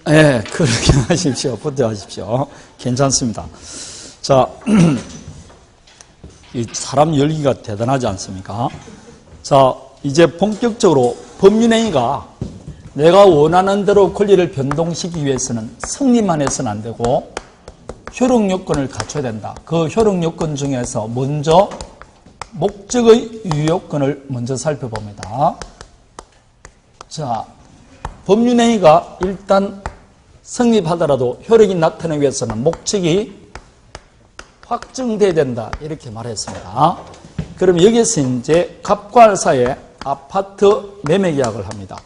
네, 그렇게 하십시오. 부탁하십시오. 괜찮습니다. 자, 이 사람 열기가 대단하지 않습니까? 자, 이제 본격적으로 법률행위가 내가 원하는 대로 권리를 변동시키기 위해서는 승리만 해서는 안 되고 효력 요건을 갖춰야 된다. 그 효력 요건 중에서 먼저 목적의 유효건을 먼저 살펴봅니다. 자, 법률행위가 일단 성립하더라도 효력이 나타나기 위해서는 목적이 확정돼야 된다. 이렇게 말했습니다. 그럼 여기서 이제 갑과 알 사이에 아파트 매매 계약을 합니다.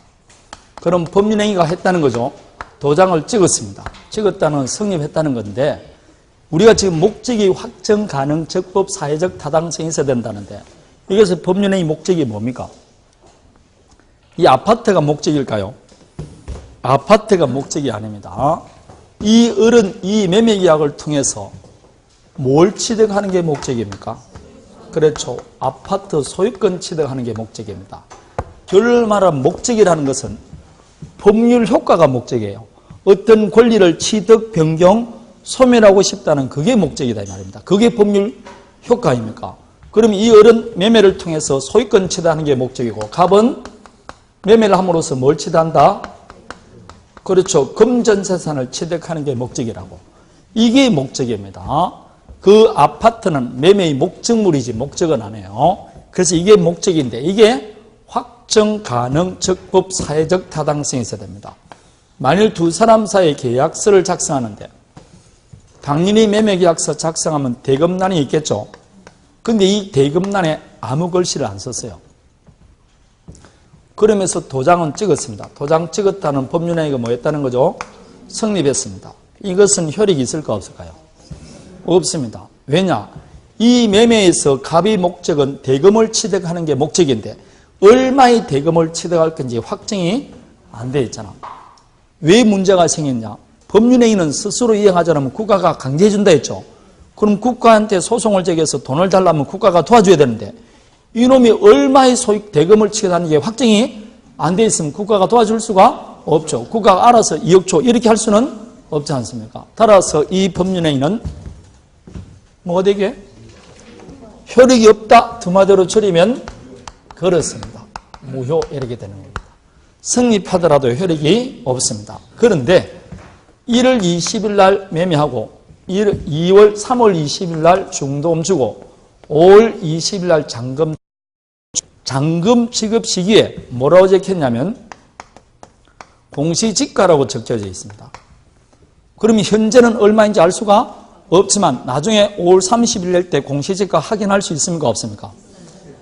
그럼 법률행위가 했다는 거죠. 도장을 찍었습니다. 찍었다는 성립했다는 건데 우리가 지금 목적이 확정 가능 적법 사회적 타당성이 있어야 된다는데 여기서 법률행위 목적이 뭡니까? 이 아파트가 목적일까요? 아파트가 목적이 아닙니다. 이 매매 계약을 통해서 뭘 취득하는 게 목적입니까? 그렇죠. 아파트 소유권 취득하는 게 목적입니다. 결론을 말하면 목적이라는 것은 법률 효과가 목적이에요. 어떤 권리를 취득, 변경, 소멸하고 싶다는 그게 목적이다 이 말입니다. 그게 법률 효과입니까? 그럼 이 매매를 통해서 소유권 취득하는 게 목적이고 갑은 매매를 함으로써 뭘 취득한다? 그렇죠. 금전재산을 취득하는 게 목적이라고. 이게 목적입니다. 그 아파트는 매매의 목적물이지 목적은 아니에요. 그래서 이게 목적인데 이게 확정 가능 적법 사회적 타당성이 있어야 됩니다. 만일 두 사람 사이에 계약서를 작성하는데 당연히 매매계약서 작성하면 대금란이 있겠죠. 근데 이 대금란에 아무 글씨를 안 썼어요. 그러면서 도장은 찍었습니다. 도장 찍었다는 법률행위가 뭐였다는 거죠? 성립했습니다. 이것은 효력이 있을까 없을까요? 없습니다. 왜냐? 이 매매에서 갑의 목적은 대금을 취득하는 게 목적인데 얼마의 대금을 취득할 건지 확정이 안 돼 있잖아. 왜 문제가 생겼냐? 법률행위는 스스로 이행하지 않으면 국가가 강제해 준다 했죠. 그럼 국가한테 소송을 제기해서 돈을 달라면 국가가 도와줘야 되는데 이놈이 얼마의 대금을 취득하는 게 확정이 안 돼 있으면 국가가 도와줄 수가 없죠. 국가가 알아서 2억 줘 이렇게 할 수는 없지 않습니까? 따라서 이 법률행위는 뭐가 되게? 효력이 없다. 두 마디로 줄이면 그렇습니다. 무효 이렇게 되는 겁니다. 성립하더라도 효력이 없습니다. 그런데 1월 20일 날 매매하고 3월 20일 날 중도금 주고 5월 20일 날 잔금 지급 시기에 뭐라고 적혔냐면 공시지가라고 적혀져 있습니다. 그러면 현재는 얼마인지 알 수가 없지만 나중에 5월 30일 낼 때 공시지가 확인할 수 있습니까? 없습니까?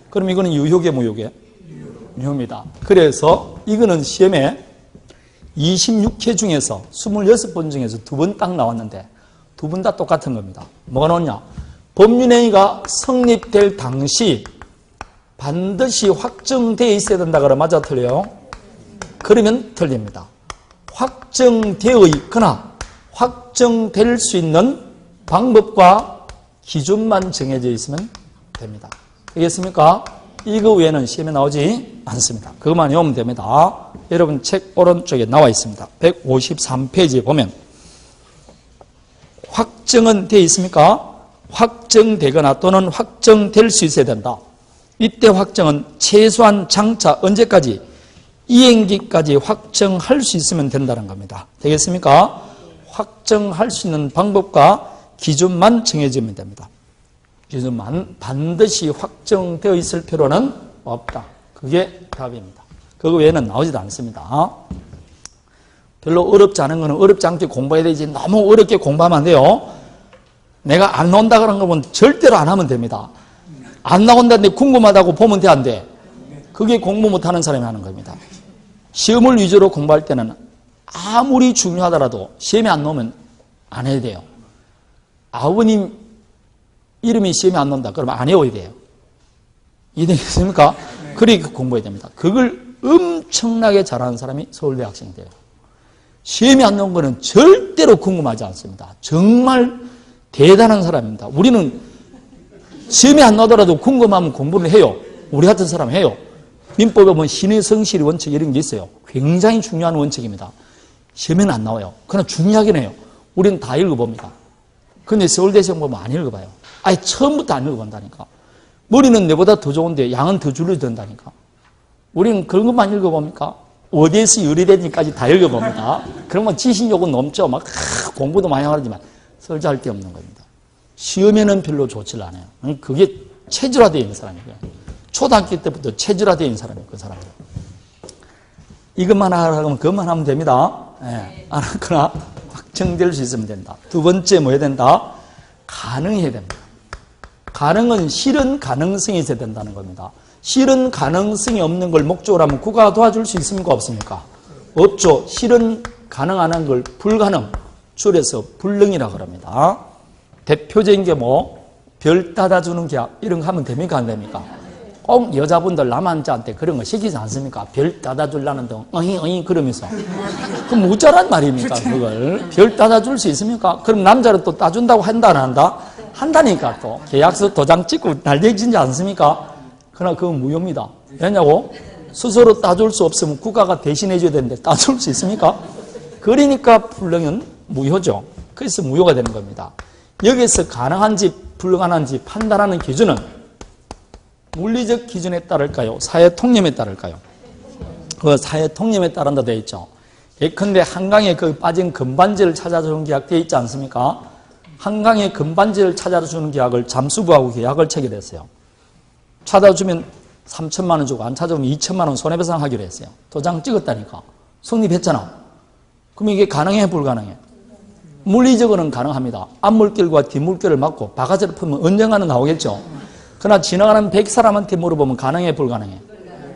그럼 이거는 유효계 무효계? 유효입니다. 그래서 이거는 시험에 26회 중에서 26번 중에서 2번 딱 나왔는데 2번 다 똑같은 겁니다. 뭐가 나왔냐? 법률행위가 성립될 당시 반드시 확정되어 있어야 된다 그러면 맞아 틀려요? 그러면 틀립니다. 확정되어 있거나 확정될 수 있는 방법과 기준만 정해져 있으면 됩니다. 알겠습니까? 이거 외에는 시험에 나오지 않습니다. 그것만 외우면 됩니다. 여러분 책 오른쪽에 나와 있습니다. 153페이지에 보면 확정은 되어 있습니까? 확정되거나 또는 확정될 수 있어야 된다. 이때 확정은 최소한 장차 언제까지? 이행기까지 확정할 수 있으면 된다는 겁니다. 되겠습니까? 확정할 수 있는 방법과 기준만 정해지면 됩니다. 기준만 반드시 확정되어 있을 필요는 없다. 그게 답입니다. 그거 외에는 나오지도 않습니다. 별로 어렵지 않은 거는 어렵지 않게 공부해야 되지 너무 어렵게 공부하면 안 돼요. 내가 안 나온다 그런 거면 절대로 안 하면 됩니다. 안 나온다는데 궁금하다고 보면 돼, 안 돼? 그게 공부 못하는 사람이 하는 겁니다. 시험을 위주로 공부할 때는 아무리 중요하더라도 시험에 안 나오면 안 해야 돼요. 아버님 이름이 시험에 안 나온다 그러면 안 외워야 돼요. 이해되겠습니까? 그렇게 공부해야 됩니다. 그걸 엄청나게 잘하는 사람이 서울대 학생이 돼요. 시험에 안 나온 거는 절대로 궁금하지 않습니다. 정말 대단한 사람입니다. 우리는 시험에 안 나오더라도 궁금하면 공부를 해요. 우리 같은 사람 해요. 민법에 보면 신의 성실의 원칙 이런 게 있어요. 굉장히 중요한 원칙입니다. 시험에는 안 나와요. 그러나 중요하긴 해요. 우리는 다 읽어봅니다. 근데 서울대 시험 보면 안 읽어봐요. 아예 처음부터 안 읽어본다니까. 머리는 내보다 더 좋은데 양은 더 줄여야 된다니까. 우리는 그런 것만 읽어봅니까? 어디에서 유리되니까지 다 읽어봅니다. 그러면 지식욕은 넘죠. 막 공부도 많이 하지만 설자할 데 없는 겁니다. 시험에는 별로 좋지를 않아요. 그게 체질화되어 있는 사람이고요. 초등학교 때부터 체질화되어 있는 사람이에요. 그 사람들. 이것만 하라면 그것만 하면 됩니다. 예, 알았거나 확정될 수 있으면 된다. 두 번째 뭐 해야 된다? 가능해야 됩니다. 가능은 실은 가능성이 있어야 된다는 겁니다. 실은 가능성이 없는 걸 목적으로 하면 국가가 도와줄 수 있습니까? 없습니까? 없죠. 실은 가능한 걸 불가능, 줄여서 불능이라고 그럽니다. 대표적인 게 뭐, 별 따다주는 계약, 이런 거 하면 됩니까? 안 됩니까? 꼭 여자분들 남한자한테 그런 거 시키지 않습니까? 별 따다주려는 등, 어잉, 그러면서. 그럼 어쩌란 말입니까? 그걸. 별 따다줄 수 있습니까? 그럼 남자를 또 따준다고 한다, 안 한다? 한다니까 또. 계약서 도장 찍고 날려지지 않습니까? 그러나 그건 무효입니다. 왜냐고? 스스로 따줄 수 없으면 국가가 대신해줘야 되는데 따줄 수 있습니까? 그러니까 불능은 무효죠. 그래서 무효가 되는 겁니다. 여기서 가능한지 불가능한지 판단하는 기준은 물리적 기준에 따를까요? 사회 통념에 따를까요? 그 사회 통념에 따른다 되어 있죠. 예컨대 한강에 그 빠진 금반지를 찾아주는 계약 되어 있지 않습니까? 한강에 금반지를 찾아주는 계약을 잠수부하고 계약을 체결했어요. 찾아주면 3천만 원 주고 안 찾아오면 2천만 원 손해배상 하기로 했어요. 도장 찍었다니까. 성립했잖아. 그럼 이게 가능해 불가능해? 물리적으로는 가능합니다. 앞물길과 뒷물길을 막고 바가지를 풀면 언젠가는 나오겠죠. 그러나 지나가는 100사람한테 물어보면 가능해 불가능해?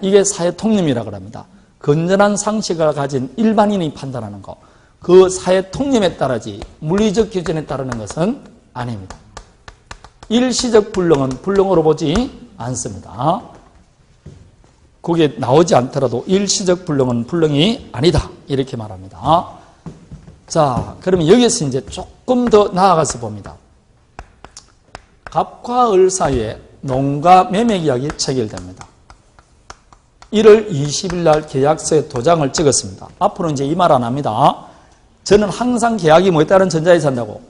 이게 사회통념이라고 합니다. 건전한 상식을 가진 일반인이 판단하는 거. 그 사회통념에 따르지 물리적 기준에 따르는 것은 아닙니다. 일시적 불능은 불능으로 보지 않습니다. 그게 나오지 않더라도 일시적 불능은 불능이 아니다. 이렇게 말합니다. 자, 그러면 여기서 이제 조금 더 나아가서 봅니다. 갑과 을 사이에 농가 매매 계약이 체결됩니다. 1월 20일 날 계약서에 도장을 찍었습니다. 앞으로 이제 이 말 안 합니다. 저는 항상 계약이 뭐에 따른 전자에서 한다고?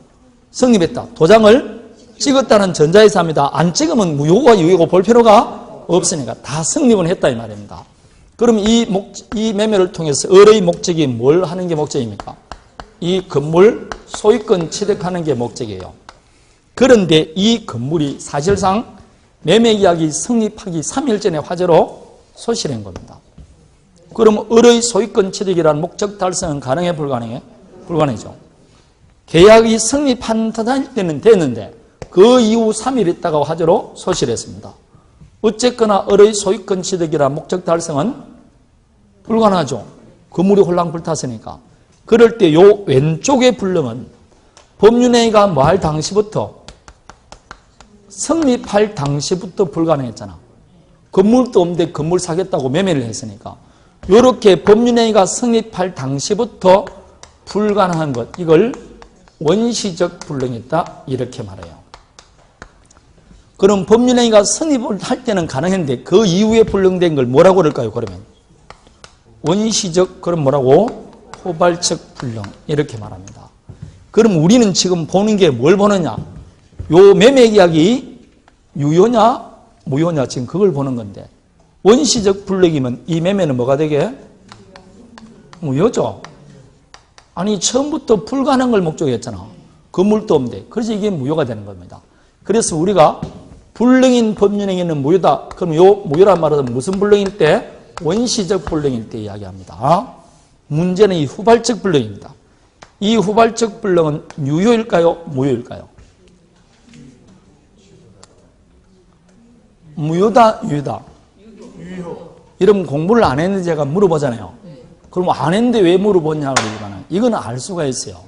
성립했다. 도장을 찍었다는 전자에서 합니다. 안 찍으면 무효가 유효고 볼 필요가 없으니까 다 성립은 했다 이 말입니다. 그럼 이 매매를 통해서 을의 목적이 뭘 하는 게 목적입니까? 이 건물 소유권 취득하는 게 목적이에요. 그런데 이 건물이 사실상 매매계약이 성립하기 3일 전에 화재로 소실한 겁니다. 그럼 을의 소유권 취득이라는 목적 달성은 가능해 불가능해? 불가능이죠. 계약이 성립한 때는 됐는데 그 이후 3일 있다가 화재로 소실했습니다. 어쨌거나 을의 소유권 취득이라는 목적 달성은 불가능하죠. 건물이 홀랑 불탔으니까. 그럴 때 요 왼쪽의 불능은 법률행위가 뭐 할 당시부터 성립할 당시부터 불가능했잖아. 건물도 없는데 건물 사겠다고 매매를 했으니까. 이렇게 법률행위가 성립할 당시부터 불가능한 것, 이걸 원시적 불능이다 이렇게 말해요. 그럼 법률행위가 성립을 할 때는 가능했는데 그 이후에 불능된 걸 뭐라고 그럴까요? 그러면 원시적, 그럼 뭐라고? 포괄적 불능 이렇게 말합니다. 그럼 우리는 지금 보는 게 뭘 보느냐? 요 매매계약이 유효냐 무효냐 지금 그걸 보는 건데 원시적 불능이면 이 매매는 뭐가 되게? 무효죠. 아니 처음부터 불가능한 걸 목적이었잖아. 건물도 없는데. 그래서 이게 무효가 되는 겁니다. 그래서 우리가 불능인 법률행위는 무효다. 그럼 요 무효란 말은 무슨 불능일 때? 원시적 불능일 때 이야기합니다. 문제는 이 후발적 불능입니다. 이 후발적 불능은 유효일까요? 무효일까요? 무효다, 유효다? 유효. 이러면 공부를 안 했는지 제가 물어보잖아요. 그럼 안 했는데 왜 물어보냐 그러지만 이거는 알 수가 있어요.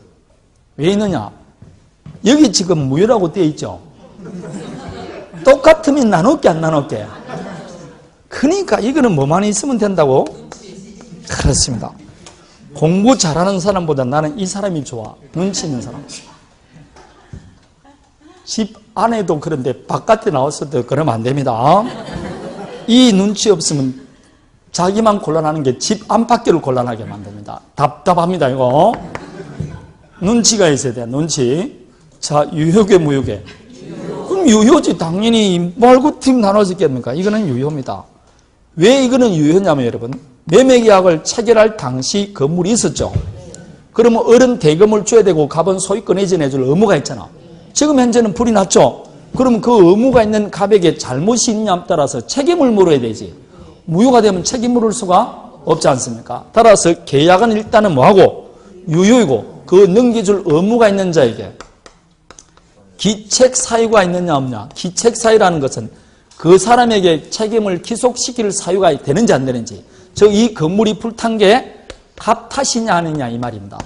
왜 있느냐? 여기 지금 무효라고 되어 있죠. 똑같으면 나눴게 안 나눴게? 그러니까 이거는 뭐만 있으면 된다고? 그렇습니다. 공부 잘하는 사람보다 나는 이 사람이 좋아. 눈치 있는 사람. 집 안에도 그런데 바깥에 나왔을 때 그러면 안 됩니다. 이 눈치 없으면 자기만 곤란하는 게 집 안팎을 곤란하게 만듭니다. 답답합니다, 이거. 눈치가 있어야 돼, 눈치. 자, 유효계, 무효계. 그럼 유효지. 당연히 말고 팀 나눠지겠습니까? 이거는 유효입니다. 왜 이거는 유효냐면 여러분, 매매계약을 체결할 당시 건물이 있었죠. 그러면 어른 대금을 줘야 되고 갑은 소유권 해지해줄 의무가 있잖아. 지금 현재는 불이 났죠. 그럼 그 의무가 있는 갑에게 잘못이 있냐에 따라서 책임을 물어야 되지. 무효가 되면 책임 물을 수가 없지 않습니까? 따라서 계약은 일단은 뭐하고 유효이고 그 넘겨줄 의무가 있는 자에게 기책 사유가 있느냐 없냐. 기책 사유라는 것은 그 사람에게 책임을 기속시킬 사유가 되는지 안 되는지. 즉 이 건물이 불탄 게 갑 탓이냐 아니냐 이 말입니다.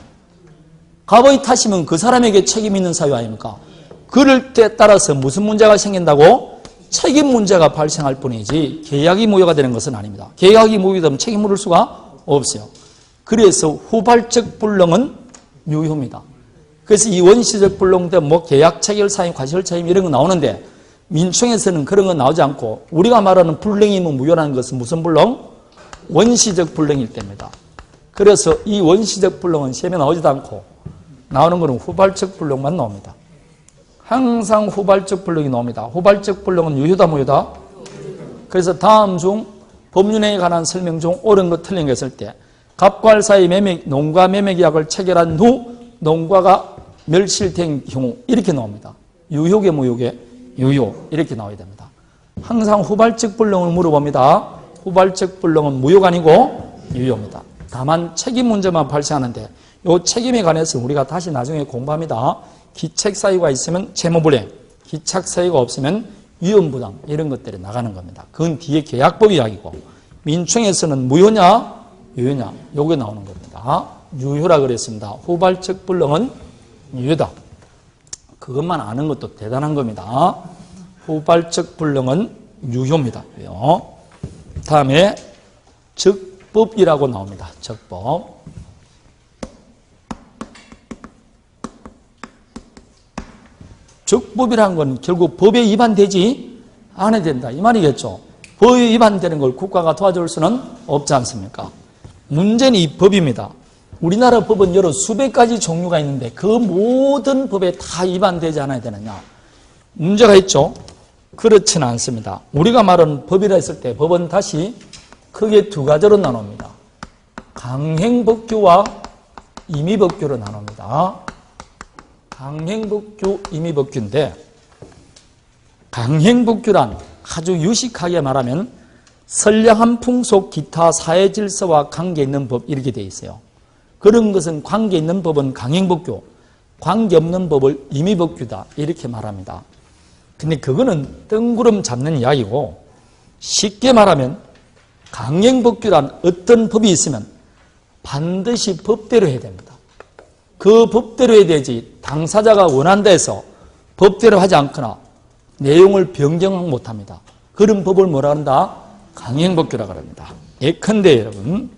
갑의 탓이면 그 사람에게 책임 있는 사유 아닙니까? 그럴 때 따라서 무슨 문제가 생긴다고? 책임 문제가 발생할 뿐이지 계약이 무효가 되는 것은 아닙니다. 계약이 무효되면 책임 물을 수가 없어요. 그래서 후발적 불능은 유효입니다. 그래서 이 원시적 불능 때 뭐 계약 체결 사유, 과실 책임 이런 거 나오는데 민총에서는 그런 거 나오지 않고 우리가 말하는 불능이면 무효라는 것은 무슨 불능? 원시적 불능일 때입니다. 그래서 이 원시적 불능은 시험에 나오지도 않고 나오는 것은 후발적 불능만 나옵니다. 항상 후발적 불능이 나옵니다. 후발적 불능은 유효다 무효다? 그래서 다음 중 법률행위에 관한 설명 중 옳은 것 틀린 거 했을 때 갑과 사이 농가 매매계약을 체결한 후 농가가 멸실된 경우 이렇게 나옵니다. 유효계 무효계? 유효 이렇게 나와야 됩니다. 항상 후발적 불능을 물어봅니다. 후발적 불능은 무효가 아니고 유효입니다. 다만 책임 문제만 발생하는데 이 책임에 관해서 우리가 다시 나중에 공부합니다. 기책 사유가 있으면 채무불이행, 기책 사유가 없으면 위험부당 이런 것들이 나가는 겁니다. 그건 뒤에 계약법 이야기고 민총에서는 무효냐 유효냐 요게 나오는 겁니다. 유효라 그랬습니다. 후발적 불능은 유효다. 그것만 아는 것도 대단한 겁니다. 후발적 불능은 유효입니다. 다음에 적법이라고 나옵니다. 적법. 적법이라는 건 결국 법에 위반되지 않아야 된다. 이 말이겠죠. 법에 위반되는 걸 국가가 도와줄 수는 없지 않습니까? 문제는 이 법입니다. 우리나라 법은 여러 수백 가지 종류가 있는데 그 모든 법에 다 위반되지 않아야 되느냐? 문제가 있죠. 그렇지는 않습니다. 우리가 말하는 법이라 했을 때 법은 다시 크게 두 가지로 나눕니다. 강행법규와 임의법규로 나눕니다. 강행법규, 임의법규인데 강행법규란 아주 유식하게 말하면 선량한 풍속, 기타 사회 질서와 관계 있는 법 이렇게 되어 있어요. 그런 것은 관계 있는 법은 강행법규, 관계없는 법을 임의법규다 이렇게 말합니다. 근데 그거는 뜬구름 잡는 이야기고 쉽게 말하면 강행법규란 어떤 법이 있으면 반드시 법대로 해야 됩니다. 그 법대로 해야 되지 당사자가 원한다 해서 법대로 하지 않거나 내용을 변경 못합니다. 그런 법을 뭐라 한다? 강행법규라고 합니다. 예컨대 여러분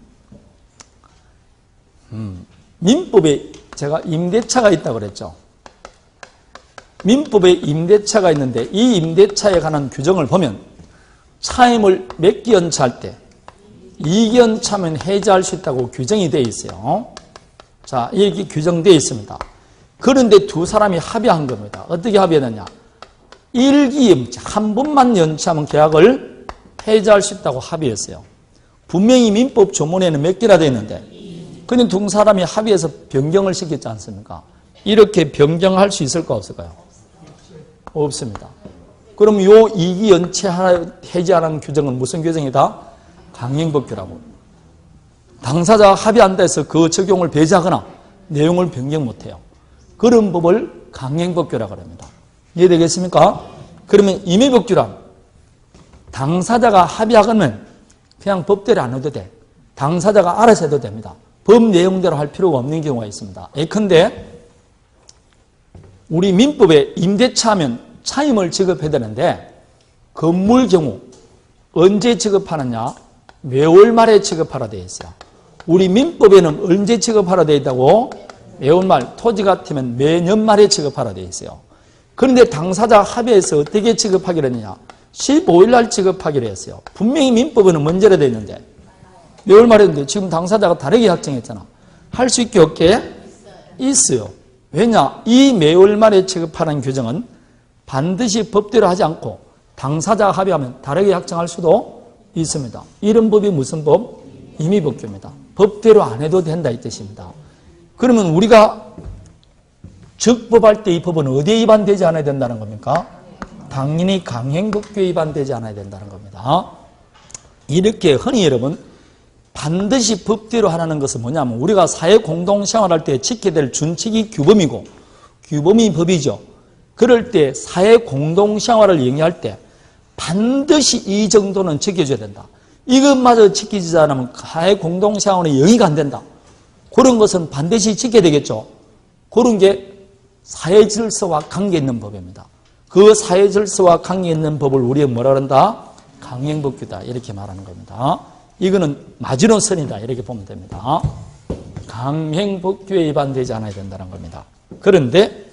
민법에 제가 임대차가 있다고 그랬죠. 민법에 임대차가 있는데 이 임대차에 관한 규정을 보면 차임을 몇 기 연차할 때 2기 연차면 해지할 수 있다고 규정이 되어 있어요. 자, 이게 규정되어 있습니다. 그런데 두 사람이 합의한 겁니다. 어떻게 합의했느냐? 1기 연차, 한 번만 연차하면 계약을 해지할 수 있다고 합의했어요. 분명히 민법 조문에는 몇 개나 되어 있는데 근데 두 사람이 합의해서 변경을 시켰지 않습니까? 이렇게 변경할 수 있을까 없을까요? 없습니다. 그럼 요 2기 연체 해지하라는 규정은 무슨 규정이다? 강행법규라고. 당사자가 합의한다 해서 그 적용을 배제하거나 내용을 변경 못해요. 그런 법을 강행법규라고 합니다. 이해되겠습니까? 그러면 임의법규란 당사자가 합의하거나 그냥 법대로 안 해도 돼. 당사자가 알아서 해도 됩니다. 법 내용대로 할 필요가 없는 경우가 있습니다. 예컨대 우리 민법에 임대차 하면 차임을 지급해야 되는데 건물 경우 언제 지급하느냐? 매월 말에 지급하라 되어 있어요. 우리 민법에는 언제 지급하라 되어 있다고? 매월 말, 토지 같으면 매년 말에 지급하라 되어 있어요. 그런데 당사자 합의해서 어떻게 지급하기로 했느냐? 15일 날 지급하기로 했어요. 분명히 민법에는 먼저라 되어 있는데 매월 말했는데 지금 당사자가 다르게 확정했잖아. 할 수 있게 없게 있어요. 왜냐? 이 매월 말에 취급하는 규정은 반드시 법대로 하지 않고 당사자가 합의하면 다르게 확정할 수도 있습니다. 이런 법이 무슨 법? 임의법규입니다. 법대로 안 해도 된다 이 뜻입니다. 그러면 우리가 적법할 때 이 법은 어디에 위반되지 않아야 된다는 겁니까? 당연히 강행법규에 위반되지 않아야 된다는 겁니다. 이렇게 흔히 여러분 반드시 법대로 하라는 것은 뭐냐면 우리가 사회 공동생활할 때 지켜야 될 준칙이 규범이고 규범이 법이죠. 그럴 때 사회 공동생활을 영위할 때 반드시 이 정도는 지켜줘야 된다. 이것마저 지키지 않으면 사회 공동생활의 영위가 안 된다. 그런 것은 반드시 지켜야 되겠죠. 그런 게 사회 질서와 관계 있는 법입니다. 그 사회 질서와 관계 있는 법을 우리가 뭐라 그런다? 강행법규다 이렇게 말하는 겁니다. 이거는 마지노선이다 이렇게 보면 됩니다. 강행법규에 위반되지 않아야 된다는 겁니다. 그런데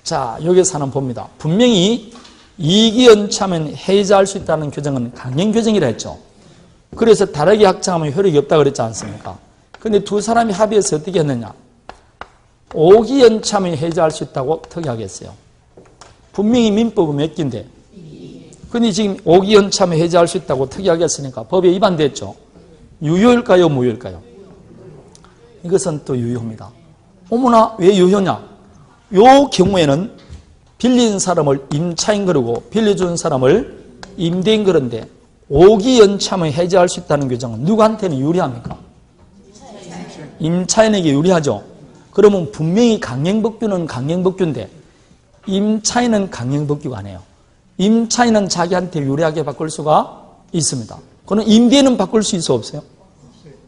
자 여기서 하나 봅니다. 분명히 이기연차하면 해제할 수 있다는 규정은 강행규정이라 했죠. 그래서 다르게 확정하면 효력이 없다고 그랬지 않습니까? 그런데 두 사람이 합의해서 어떻게 했느냐? 5기연차하면 해제할 수 있다고 특이하겠어요. 분명히 민법은 몇 기인데 근데 지금 5기연차하면 해제할 수 있다고 특이하겠으니까 법에 위반됐죠. 유효일까요? 무효일까요? 이것은 또 유효입니다. 어머나 왜 유효냐? 요 경우에는 빌린 사람을 임차인 거르고 빌려준 사람을 임대인 거른데 5기 연차하면 해제할 수 있다는 규정은 누구한테는 유리합니까? 임차인에게 유리하죠. 그러면 분명히 강행법규는 강행법규인데 임차인은 강행법규가 아니에요. 임차인은 자기한테 유리하게 바꿀 수가 있습니다. 그는 임대인은 바꿀 수 있어 없어요?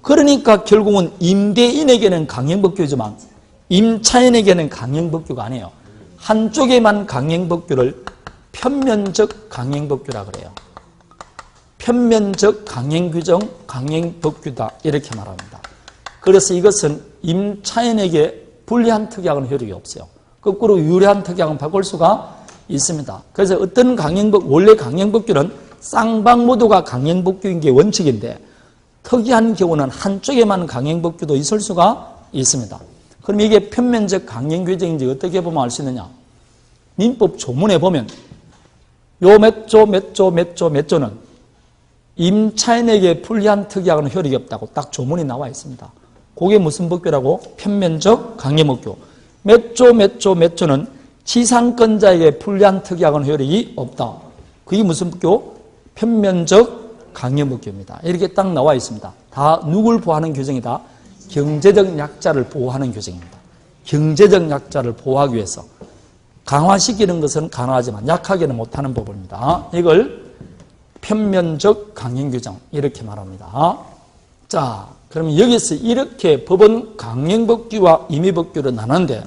그러니까 결국은 임대인에게는 강행법규지만 임차인에게는 강행법규가 아니에요. 한쪽에만 강행법규를 편면적 강행법규라 그래요. 편면적 강행규정, 강행법규다 이렇게 말합니다. 그래서 이것은 임차인에게 불리한 특약은 효력이 없어요. 거꾸로 유리한 특약은 바꿀 수가 있습니다. 그래서 어떤 원래 강행법규는 쌍방 모두가 강행법규인 게 원칙인데 특이한 경우는 한쪽에만 강행법규도 있을 수가 있습니다. 그럼 이게 편면적 강행규정인지 어떻게 보면 알 수 있느냐? 민법 조문에 보면 요 몇 조, 몇 조, 몇 조, 몇 조는 임차인에게 불리한 특약은 효력이 없다고 딱 조문이 나와 있습니다. 그게 무슨 법규라고? 편면적 강행법규. 몇 조, 몇 조, 몇 조는 지상권자에게 불리한 특약은 효력이 없다. 그게 무슨 법규? 편면적 강행법규입니다. 이렇게 딱 나와 있습니다. 다 누굴 보호하는 규정이다? 경제적 약자를 보호하는 규정입니다. 경제적 약자를 보호하기 위해서 강화시키는 것은 강화하지만 약하게는 못하는 법입니다. 이걸 편면적 강행규정 이렇게 말합니다. 자, 그러면 여기서 이렇게 법은 강행법규와 임의법규로 나누는데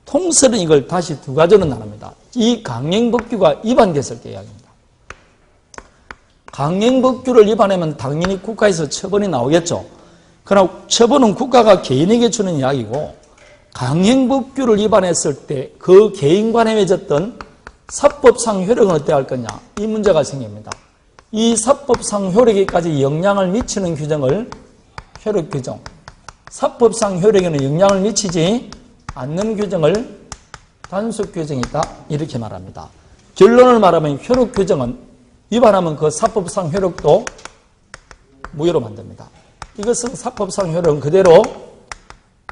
통설은 이걸 다시 두 가지로 나눕니다. 이 강행법규가 위반됐을 때 이야기입니다. 강행법규를 위반하면 당연히 국가에서 처벌이 나오겠죠. 그러나 처벌은 국가가 개인에게 주는 이야기고 강행법규를 위반했을 때 그 개인 간에 맺었던 사법상 효력은 어떻게 할 거냐? 이 문제가 생깁니다. 이 사법상 효력에까지 영향을 미치는 규정을 효력규정, 사법상 효력에는 영향을 미치지 않는 규정을 단속규정이다 이렇게 말합니다. 결론을 말하면 효력규정은 위반하면 그 사법상 효력도 무효로 만듭니다. 이것은 사법상 효력은 그대로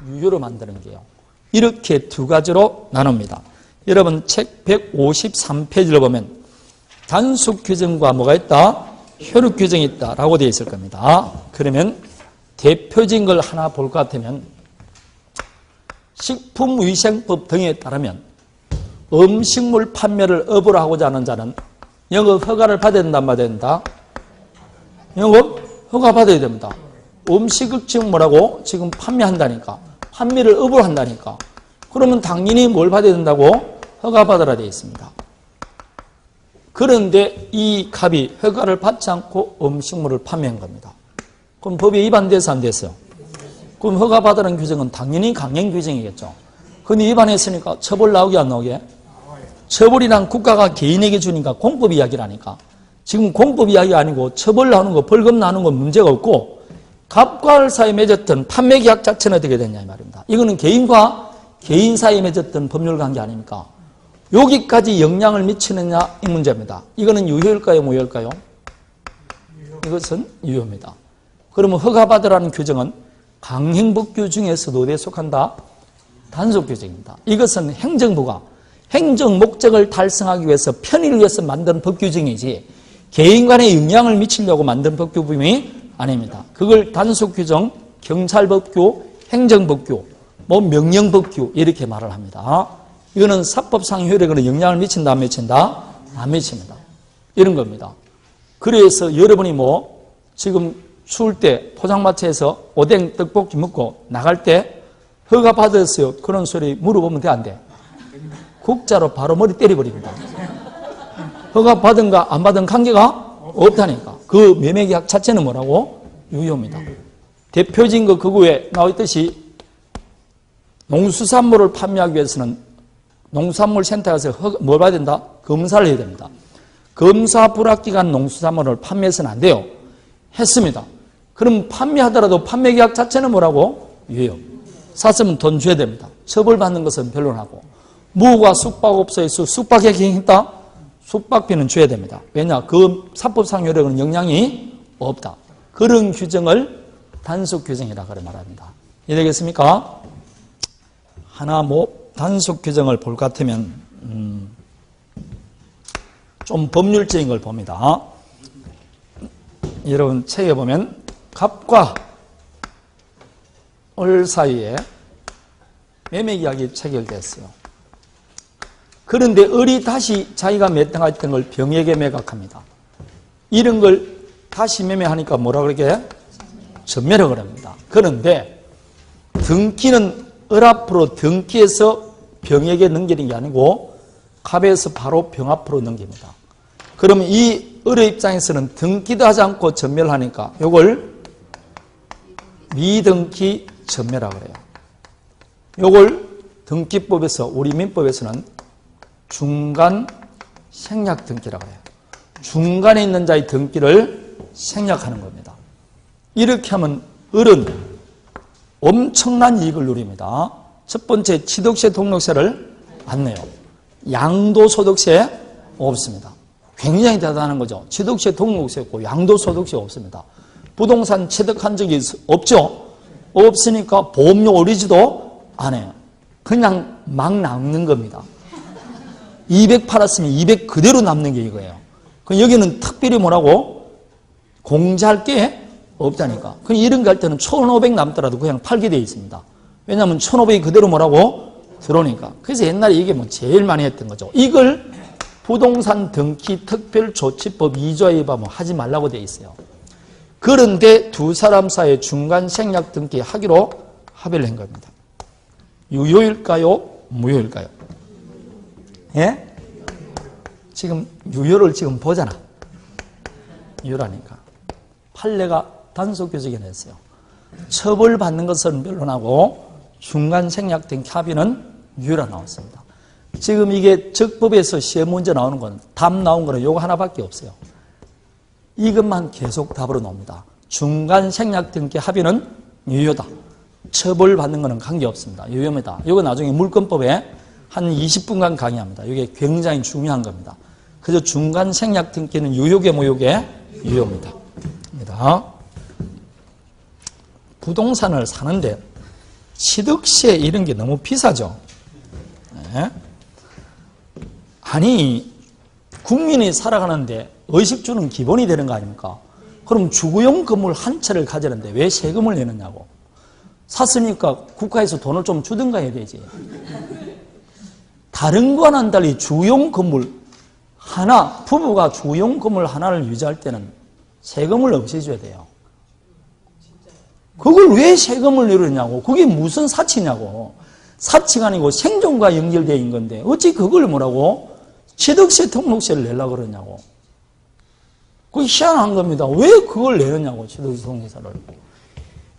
유효로 만드는 게요. 이렇게 두 가지로 나눕니다. 여러분 책 153페이지를 보면 단속규정과 뭐가 있다? 효력규정이 있다라고 되어 있을 겁니다. 그러면 대표적인 걸 하나 볼 것 같으면 식품위생법 등에 따르면 음식물 판매를 업으로 하고자 하는 자는 영업 허가를 받아야 된다, 안 받아야 된다? 영업 허가 받아야 됩니다. 음식을 지금 뭐라고? 지금 판매한다니까. 판매를 업으로 한다니까. 그러면 당연히 뭘 받아야 된다고? 허가 받아야 되어 있습니다. 그런데 이 갑이 허가를 받지 않고 음식물을 판매한 겁니다. 그럼 법에 위반돼서 안 됐어요? 그럼 허가 받으라는 규정은 당연히 강행 규정이겠죠. 근데 위반했으니까 처벌 나오게 안 나오게? 처벌이란 국가가 개인에게 주니까 공법 이야기라니까. 지금 공법 이야기가 아니고 처벌 나오는 거, 벌금 나오는 건 문제가 없고 갑과 을 사이에 맺었던 판매계약 자체는 어떻게 됐냐 이 말입니다. 이거는 개인과 개인 사이에 맺었던 법률관계 아닙니까? 여기까지 영향을 미치느냐 이 문제입니다. 이거는 유효일까요, 무효일까요? 이것은 유효입니다. 그러면 허가받으라는 규정은 강행법규 중에서도 어디에 속한다? 단속규정입니다. 이것은 행정부가 행정 목적을 달성하기 위해서 편의를 위해서 만든 법규정이지 개인 간에 영향을 미치려고 만든 법규범위 아닙니다. 그걸 단속규정, 경찰법규, 행정법규, 명령법규 이렇게 말을 합니다. 이거는 사법상 효력으로 영향을 미친다 안 미친다? 안 미칩니다. 이런 겁니다. 그래서 여러분이 지금 추울 때 포장마차에서 오뎅 떡볶이 먹고 나갈 때 허가 받았어요. 그런 소리 물어보면 돼 안 돼? 국자로 바로 머리 때려버립니다. 허가 받은가 안 받은 관계가 없다니까. 그 매매계약 자체는 뭐라고? 유효입니다. 대표적인 거 그거에 나와있듯이 농수산물을 판매하기 위해서는 농수산물 센터에 가서 뭘 봐야 된다? 검사를 해야 됩니다. 검사 불합격한 농수산물을 판매해서는 안 돼요. 했습니다. 그럼 판매하더라도 판매계약 자체는 뭐라고? 유효. 샀으면 돈 줘야 됩니다. 처벌받는 것은 변론하고. 무가 숙박업소에서 숙박에 경행했다? 숙박비는 줘야 됩니다. 왜냐? 그 사법상 효력은 영향이 없다. 그런 규정을 단속규정이라 그래 말합니다. 이해되겠습니까? 하나 단속규정을 볼 것 같으면 좀 법률적인 걸 봅니다. 여러분 책에 보면 갑과 을 사이에 매매계약이 체결됐어요. 그런데 을이 다시 자기가 매당했던 걸 병에게 매각합니다. 이런 걸 다시 매매하니까 뭐라 그러게? 전매라 그럽니다. 그런데 등기는 을 앞으로 등기해서 병에게 넘기는 게 아니고 갑에서 바로 병 앞으로 넘깁니다. 그러면 이 을의 입장에서는 등기도 하지 않고 전매를 하니까 이걸 미등기 전매라 그래요. 이걸 등기법에서 우리 민법에서는 중간 생략 등기라고 해요. 중간에 있는 자의 등기를 생략하는 겁니다. 이렇게 하면 을은 엄청난 이익을 누립니다. 첫 번째, 취득세 등록세를 안 내요. 양도소득세 없습니다. 굉장히 대단한 거죠. 취득세 등록세 없고 양도소득세 없습니다. 부동산 취득한 적이 없죠? 없으니까 보험료 오르지도 않아요. 그냥 막 남는 겁니다. 200 팔았으면 200 그대로 남는 게 이거예요. 여기는 특별히 뭐라고? 공제할 게 없다니까. 이런 거 할 때는 1,500 남더라도 그냥 팔게 돼 있습니다. 왜냐하면 1,500이 그대로 뭐라고? 들어오니까. 그래서 옛날에 이게 제일 많이 했던 거죠. 이걸 부동산 등기 특별조치법 2조에 보면 하지 말라고 돼 있어요. 그런데 두 사람 사이에 중간 생략 등기 하기로 합의를 한 겁니다. 유효일까요? 무효일까요? 예? 지금 유효를 지금 보잖아. 유효라니까. 판례가 단속규정에 냈어요. 처벌받는 것은 변론하고 중간 생략 등기 합의는 유효라 나왔습니다. 지금 이게 적법에서 시험 문제 나오는 건 답 나온 거는 요거 하나밖에 없어요. 이것만 계속 답으로 나옵니다. 중간 생략 등기 합의는 유효다. 처벌받는 거는 관계없습니다. 유효입니다. 이거 나중에 물권법에 한 20분간 강의합니다. 이게 굉장히 중요한 겁니다. 그래서 중간 생략 등기는 유효게 무효게? 유효입니다. 부동산을 사는데 취득세 이런 게 너무 비싸죠. 네. 아니 국민이 살아가는데 의식주는 기본이 되는 거 아닙니까? 그럼 주거용 건물 한 채를 가지는데 왜 세금을 내느냐고. 샀으니까 국가에서 돈을 좀 주든가 해야 되지. 다른 거와는 달리 주용 건물 하나, 부부가 주용 건물 하나를 유지할 때는 세금을 없애줘야 돼요. 그걸 왜 세금을 내느냐고. 그게 무슨 사치냐고. 사치가 아니고 생존과 연결되어 있는 건데 어찌 그걸 뭐라고? 취득세 등록세를 내려고 그러냐고. 그게 희한한 겁니다. 왜 그걸 내느냐고, 취득세 등록세를.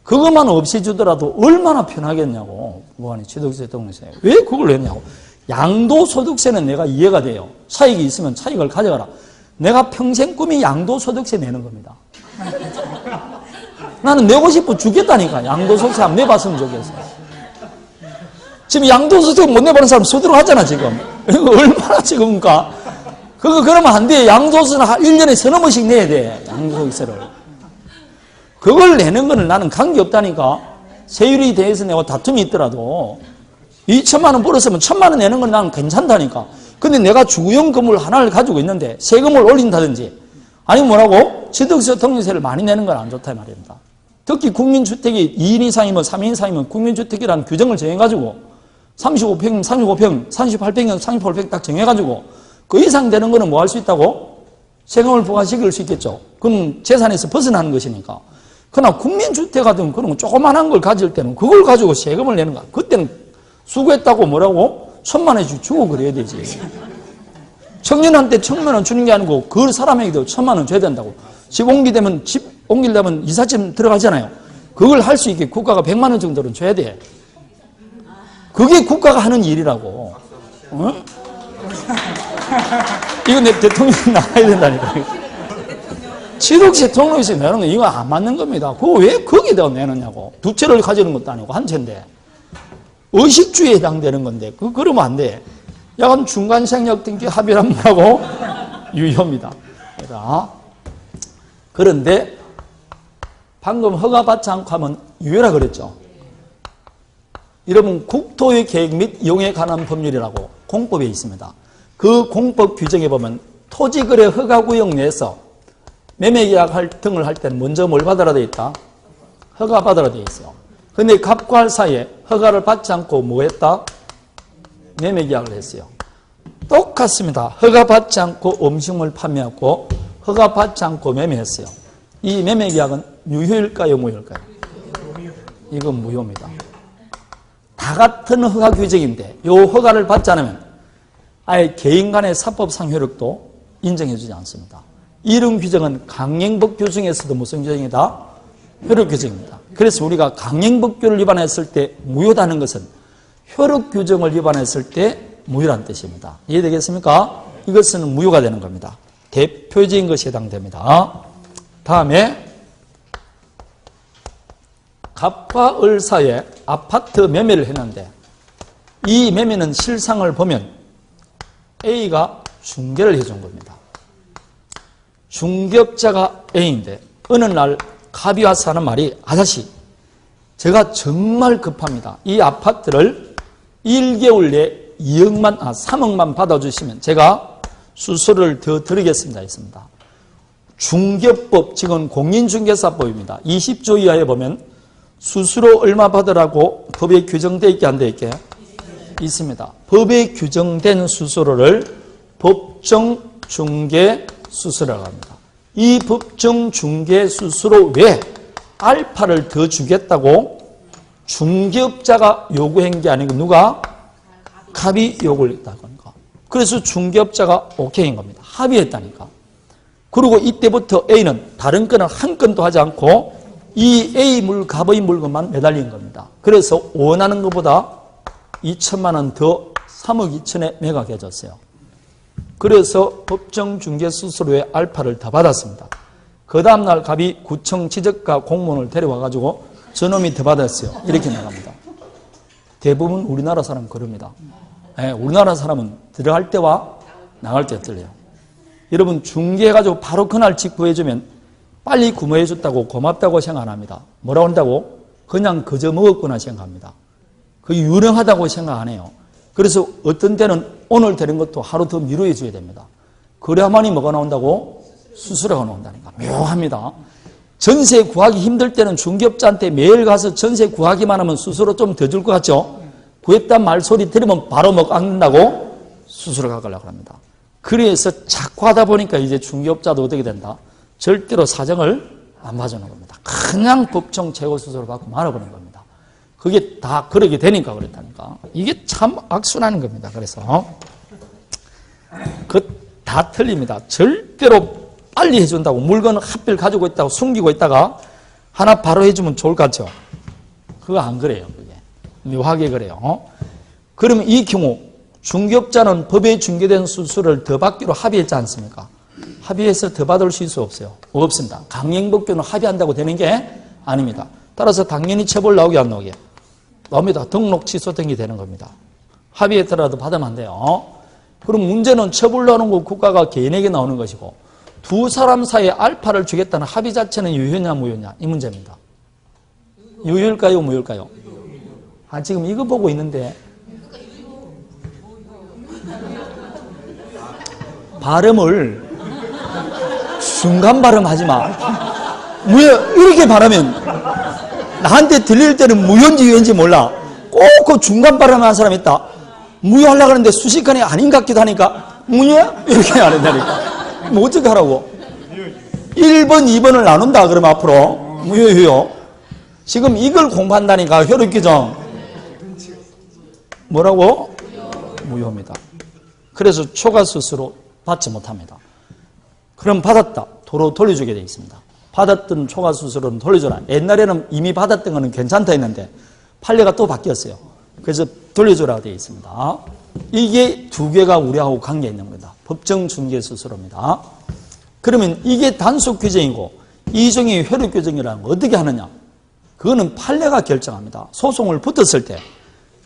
그것만 없애주더라도 얼마나 편하겠냐고. 뭐하니 취득세 등록세. 왜 그걸 내냐고. 양도소득세는 내가 이해가 돼요. 차익이 있으면 차익을 가져가라. 내가 평생 꿈이 양도소득세 내는 겁니다. 나는 내고 싶어 죽겠다니까. 양도소득세 한번 내봤으면 좋겠어. 지금 양도소득세 못 내보는 사람 수두룩 하잖아, 지금. 이거 얼마나 지금까? 그러면 안 돼. 양도소득세는 1년에 서너 번씩 내야 돼. 양도소득세를. 그걸 내는 거는 나는 관계없다니까. 세율에 대해서 내가 다툼이 있더라도 2천만 원 벌었으면 1,000만 원 내는 건 나는 괜찮다니까. 근데 내가 주거용 건물 하나를 가지고 있는데 세금을 올린다든지 아니면 뭐라고? 취득세 등록세를 많이 내는 건 안 좋다 이 말입니다. 특히 국민주택이 2인 이상이면 3인 이상이면 국민주택이라는 규정을 정해가지고 35평, 35평, 38평, 38평 딱 정해가지고 그 이상 되는 거는 뭐 할 수 있다고? 세금을 부과시킬 수 있겠죠. 그럼 재산에서 벗어나는 것이니까. 그러나 국민주택 같은 그런 조그만한 걸 가질 때는 그걸 가지고 세금을 내는 거야. 그때는 수고했다고 뭐라고? 1,000만 원씩 주고 그래야 되지. 청년한테 1,000만 원 주는 게 아니고 그 사람에게도 1,000만 원 줘야 된다고. 집 옮기려면 이삿짐 들어가잖아요. 그걸 할 수 있게 국가가 100만 원 정도는 줘야 돼. 그게 국가가 하는 일이라고. 어? 이거 내 대통령 나가야 된다니까. 취득세 등록세 내는 거 이거 안 맞는 겁니다. 그거 왜 거기다 내느냐고. 두 채를 가지는 것도 아니고 한 채인데. 의식주에 해당되는 건데 그러면 안 돼. 약간 중간생략 등기 합의란 뭐라고? 유효입니다. 그런데 방금 허가받지 않고 하면 유효라 그랬죠. 여러분 국토의 계획 및 이용에 관한 법률이라고 공법에 있습니다. 그 공법 규정에 보면 토지거래 허가구역 내에서 매매계약 등을 할 때는 먼저 뭘 받아라 되어 있다? 허가 받아라 되어 있어요. 근데 갑과 할 사이에 허가를 받지 않고 뭐 했다? 매매계약을 했어요. 똑같습니다. 허가 받지 않고 음식물 판매하고 허가 받지 않고 매매했어요. 이 매매계약은 유효일까요? 무효일까요? 이건 무효입니다. 다 같은 허가 규정인데 이 허가를 받지 않으면 아예 개인 간의 사법상 효력도 인정해 주지 않습니다. 이런 규정은 강행법 규정에서도 무슨 규정이다? 효력 규정입니다. 그래서 우리가 강행법규를 위반했을 때 무효다는 것은 효력 규정을 위반했을 때 무효라는 뜻입니다. 이해되겠습니까? 이것은 무효가 되는 겁니다. 대표적인 것이 해당됩니다. 다음에 갑과 을 사이에 아파트 매매를 했는데 이 매매는 실상을 보면 A가 중개를 해준 겁니다. 중개업자가 A인데 어느 날 갑이 와서 하는 말이 아저씨 제가 정말 급합니다. 이 아파트를 1개월 내에 3억만 받아주시면 제가 수수료를 더 드리겠습니다 했습니다. 중개법 지금 공인중개사법입니다. 20조 이하에 보면 수수료 얼마 받으라고 법에 규정되어 있게 안 되어 있게 있습니다. 법에 규정된 수수료를 법정 중개 수수료라고 합니다. 이 법정 중개 수수료 외에 알파를 더 주겠다고 중개업자가 요구한 게 아니고 누가? 갑이 요구를 했다니까. 그래서 중개업자가 오케이인 겁니다. 합의했다니까. 그리고 이때부터 A는 다른 건은 한 건도 하지 않고 이 갑의 물건만 매달린 겁니다. 그래서 원하는 것보다 2천만 원 더 3억 2천에 매각해줬어요. 그래서 법정 중개 수수료의 알파를 더 받았습니다. 그 다음날 갑이 구청 지적과 공무원을 데려와가지고 저놈이 더 받았어요. 이렇게 나갑니다. 대부분 우리나라 사람은 그럽니다. 우리나라 사람은 들어갈 때와 나갈 때 틀려요. 여러분 중개해가지고 바로 그날 집 구해주면 빨리 구매해줬다고 고맙다고 생각 안 합니다. 뭐라고 한다고? 그냥 그저 먹었구나 생각합니다. 그게 유능하다고 생각 안 해요. 그래서 어떤 때는 오늘 되는 것도 하루 더 미루어 줘야 됩니다. 그래야만이 뭐가 나온다고? 수수료가 나온다니까. 묘합니다. 전세 구하기 힘들 때는 중개업자한테 매일 가서 전세 구하기만 하면 수수료 좀 더 줄 것 같죠? 구했단 말소리 들으면 바로 먹는다고 수수료가 가려고 합니다. 그래서 자꾸 하다 보니까 이제 중개업자도 어떻게 된다? 절대로 사정을 안 봐주는 겁니다. 그냥 법정 재고 수수료 받고 말아버리는 겁니다. 그게 다 그러게 되니까 그렇다니까. 이게 참 악순환인 겁니다. 그래서 다 틀립니다. 절대로 빨리 해준다고 물건을 하필 가지고 있다고 숨기고 있다가 하나 바로 해주면 좋을 것 같죠? 그거 안 그래요. 그게 묘하게 그래요. 그러면 이 경우 중개업자는 법에 중개된 수수료를 더 받기로 합의했지 않습니까? 합의해서 더 받을 수 있어 없어요? 없습니다. 강행법규는 합의한다고 되는 게 아닙니다. 따라서 당연히 처벌 나오게 안 나오게? 나옵니다. 등록 취소 등이 되는 겁니다. 합의에 따라도 받으면 안 돼요. 그럼 문제는 처벌 나오는 거 국가가 개인에게 나오는 것이고 두 사람 사이에 알파를 주겠다는 합의 자체는 유효냐 무효냐 이 문제입니다. 유효일까요 무효일까요? 지금 이거 보고 있는데 발음을 순간 발음하지 마. 무효 이렇게 발음하면 나한테 들릴 때는 무효인지 유효인지 몰라. 꼭 그 중간 발음하는 사람이 있다. 무효하려고 하는데 수식간이 아닌 것 같기도 하니까 무효야? 이렇게 안 한다니까. 뭐 어떻게 하라고? 1번, 2번을 나눈다 그러면 앞으로 무효, 유효. 지금 이걸 공부한다니까 효력규정. 뭐라고? 무효입니다. 그래서 초과수수로 받지 못합니다. 그럼 받았다. 도로 돌려주게 되어 있습니다. 받았던 초과수수료는 돌려줘라. 옛날에는 이미 받았던 거는 괜찮다 했는데 판례가 또 바뀌었어요. 그래서 돌려줘라 되어 있습니다. 이게 두 개가 우리하고 관계 있는 겁니다. 법정중개수수료입니다. 그러면 이게 단속 규정이고 이종이 효력 규정이라는 거 어떻게 하느냐? 그거는 판례가 결정합니다. 소송을 붙었을 때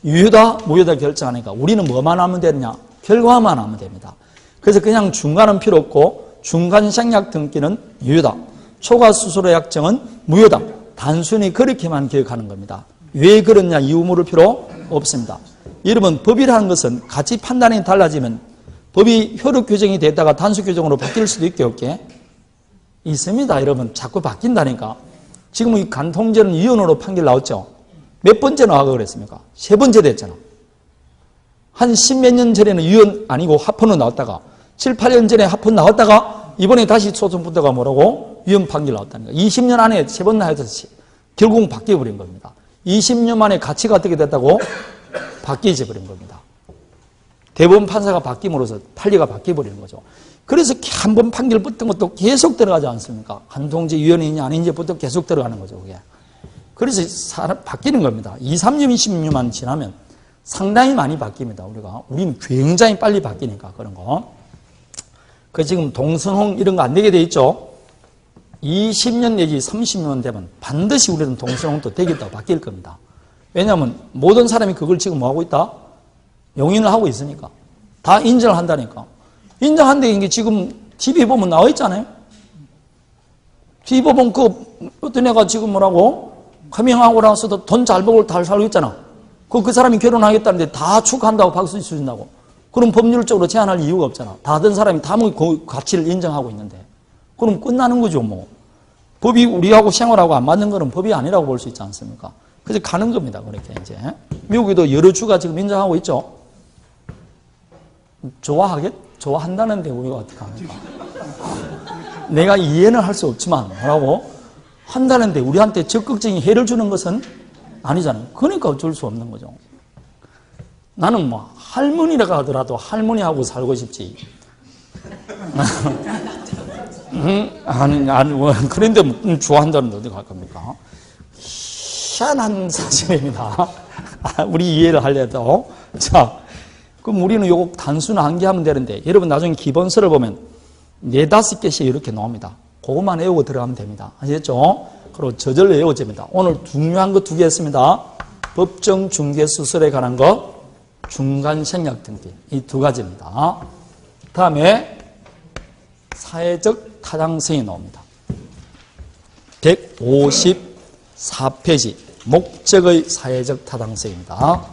유효다 무효다 결정하니까 우리는 뭐만 하면 되느냐? 결과만 하면 됩니다. 그래서 그냥 중간은 필요 없고 중간 생략 등기는 유효다. 초과수수료 약정은 무효다. 단순히 그렇게만 기억하는 겁니다. 왜 그렇냐 이유 물을 필요 없습니다. 여러분 법이라는 것은 가치 판단이 달라지면 법이 효력 규정이 됐다가 단속 규정으로 바뀔 수도 있게 없게 있습니다. 여러분 자꾸 바뀐다니까. 지금 이 간통죄는 위헌으로 판결 나왔죠. 몇 번째 나와가 그랬습니까? 세 번째 됐잖아. 한 십몇 년 전에는 위헌 아니고 합헌으로 나왔다가 7, 8년 전에 합헌 나왔다가 이번에 다시 소송 붙다가 뭐라고? 위헌 판결 나왔다는 거예요. 20년 안에 세 번 나와서 결국 바뀌어버린 겁니다. 20년 만에 가치가 어떻게 됐다고? 바뀌어져 버린 겁니다. 대법원 판사가 바뀜으로써 판례가 바뀌어버리는 거죠. 그래서 한 번 판결 붙은 것도 계속 들어가지 않습니까? 간통죄 위헌이냐 아닌지부터 계속 들어가는 거죠. 그게. 그래서 사람 바뀌는 겁니다. 2, 3년, 20년만 지나면 상당히 많이 바뀝니다. 우리는 굉장히 빨리 바뀌니까 그런 거. 그 지금 동성혼 이런 거 안 되게 돼 있죠. 20년 내지 30년 되면 반드시 우리는 동성혼도 되겠다고 바뀔 겁니다. 왜냐하면 모든 사람이 그걸 지금 뭐 하고 있다? 용인을 하고 있으니까. 다 인정을 한다니까. 인정한다는 게 지금 TV 보면 나와 있잖아요. TV 보면 그 어떤 애가 지금 뭐라고? 가명하고 나서도 돈 잘 벌고 잘 살고 있잖아. 그 사람이 결혼하겠다는데 다 축하한다고 박수 쳐준다고. 그럼 법률적으로 제한할 이유가 없잖아. 다른 사람이 다 그 가치를 인정하고 있는데. 그럼 끝나는 거죠, 뭐. 법이 우리하고 생활하고 안 맞는 거는 법이 아니라고 볼 수 있지 않습니까? 그래서 가는 겁니다, 그렇게 이제. 미국에도 여러 주가 지금 인정하고 있죠. 좋아한다는데 우리가 어떻게 합니까? 내가 이해는 할 수 없지만, 뭐라고? 한다는데 우리한테 적극적인 해를 주는 것은 아니잖아요. 그러니까 어쩔 수 없는 거죠. 나는 뭐, 할머니라고 하더라도 할머니하고 살고 싶지. 아니, 그런데 좋아한다는데 어디 갈 겁니까? 희한한 사실입니다. 우리 이해를 하려도. 자, 그럼 우리는 요거 단순한 게 하면 되는데, 여러분 나중에 기본서를 보면 4, 5개씩 이렇게 나옵니다. 그것만 외우고 들어가면 됩니다. 아시겠죠? 그리고 저절로 외워집니다. 오늘 중요한 거 2개 했습니다. 법정 중개 수술에 관한 것, 중간 생략 등기. 이 2가지입니다. 다음에 사회적 타당성이 나옵니다. 154페이지. 목적의 사회적 타당성입니다.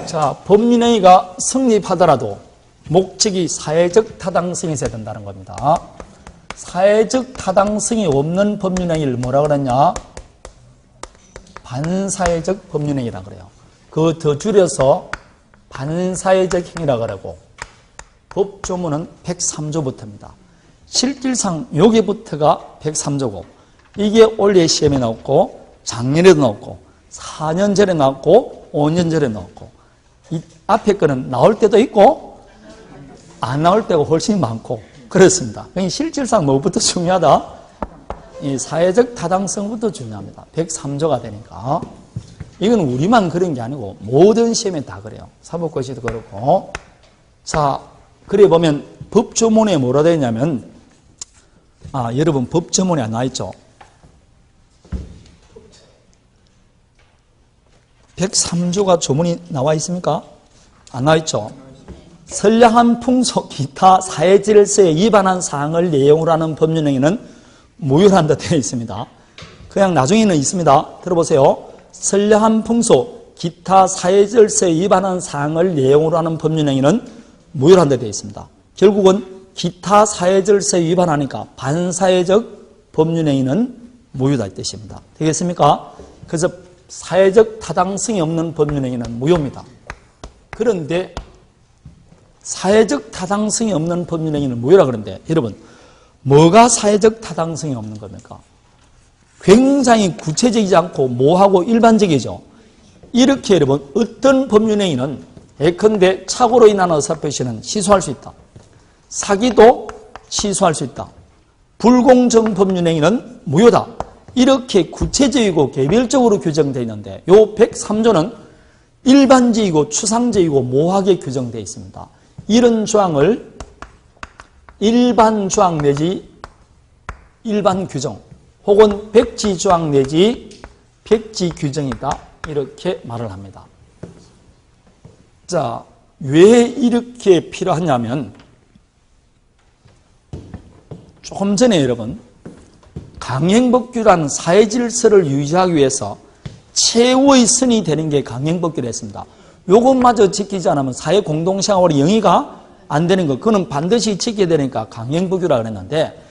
자, 법률행위가 성립하더라도 목적이 사회적 타당성이 있어야 된다는 겁니다. 사회적 타당성이 없는 법률행위를 뭐라 그러냐? 반사회적 법률행위라 그래요. 그거 더 줄여서 반사회적 행위라 그러고 법조문은 103조부터입니다. 실질상 여기부터가 103조고 이게 올해 시험에 나왔고 작년에도 나왔고 4년 전에 나왔고 5년 전에 나왔고 이 앞에 거는 나올 때도 있고 안 나올 때가 훨씬 많고 그렇습니다. 그러니까 실질상 뭐부터 중요하다? 이 사회적 타당성부터 중요합니다. 103조가 되니까. 이건 우리만 그런 게 아니고 모든 시험에 다 그래요. 사법고시도 그렇고. 자, 그래 보면 법조문에 뭐라 되어 있냐면 여러분 법조문에 안 나와 있죠? 103조가 조문이 나와 있습니까? 안 나와 있죠? 선량한 풍속, 기타 사회 질서에 위반한 사항을 내용으로 하는 법률행위는 무효한다 되어 있습니다. 그냥 나중에는 있습니다. 들어보세요. 선량한 풍속, 기타 사회 질서에 위반한 사항을 내용으로 하는 법률행위는 무효한다 되어 있습니다. 결국은 기타 사회 질서에 위반하니까 반사회적 법률행위는 무효다 이 뜻입니다. 되겠습니까? 그래서 사회적 타당성이 없는 법률행위는 무효입니다. 그런데 사회적 타당성이 없는 법률행위는 무효라 그러는데 여러분 뭐가 사회적 타당성이 없는 겁니까? 굉장히 구체적이지 않고 모호하고 일반적이죠. 이렇게 여러분 어떤 법률행위는 예컨대 착오로 인한 의사표시는 취소할 수 있다. 사기도 취소할 수 있다. 불공정 법률행위는 무효다. 이렇게 구체적이고 개별적으로 규정되어 있는데 요 103조는 일반적이고 추상적이고 모호하게 규정되어 있습니다. 이런 조항을 일반 조항 내지 일반 규정 혹은 백지 조항 내지 백지 규정이다 이렇게 말을 합니다. 자, 왜 이렇게 필요하냐면 조금 전에 여러분 강행법규란 사회 질서를 유지하기 위해서 최후의 선이 되는 게 강행법규를 했습니다. 이것마저 지키지 않으면 사회 공동생활의 영위가 안 되는 거, 그거는 반드시 지켜야 되니까 강행법규라 그랬는데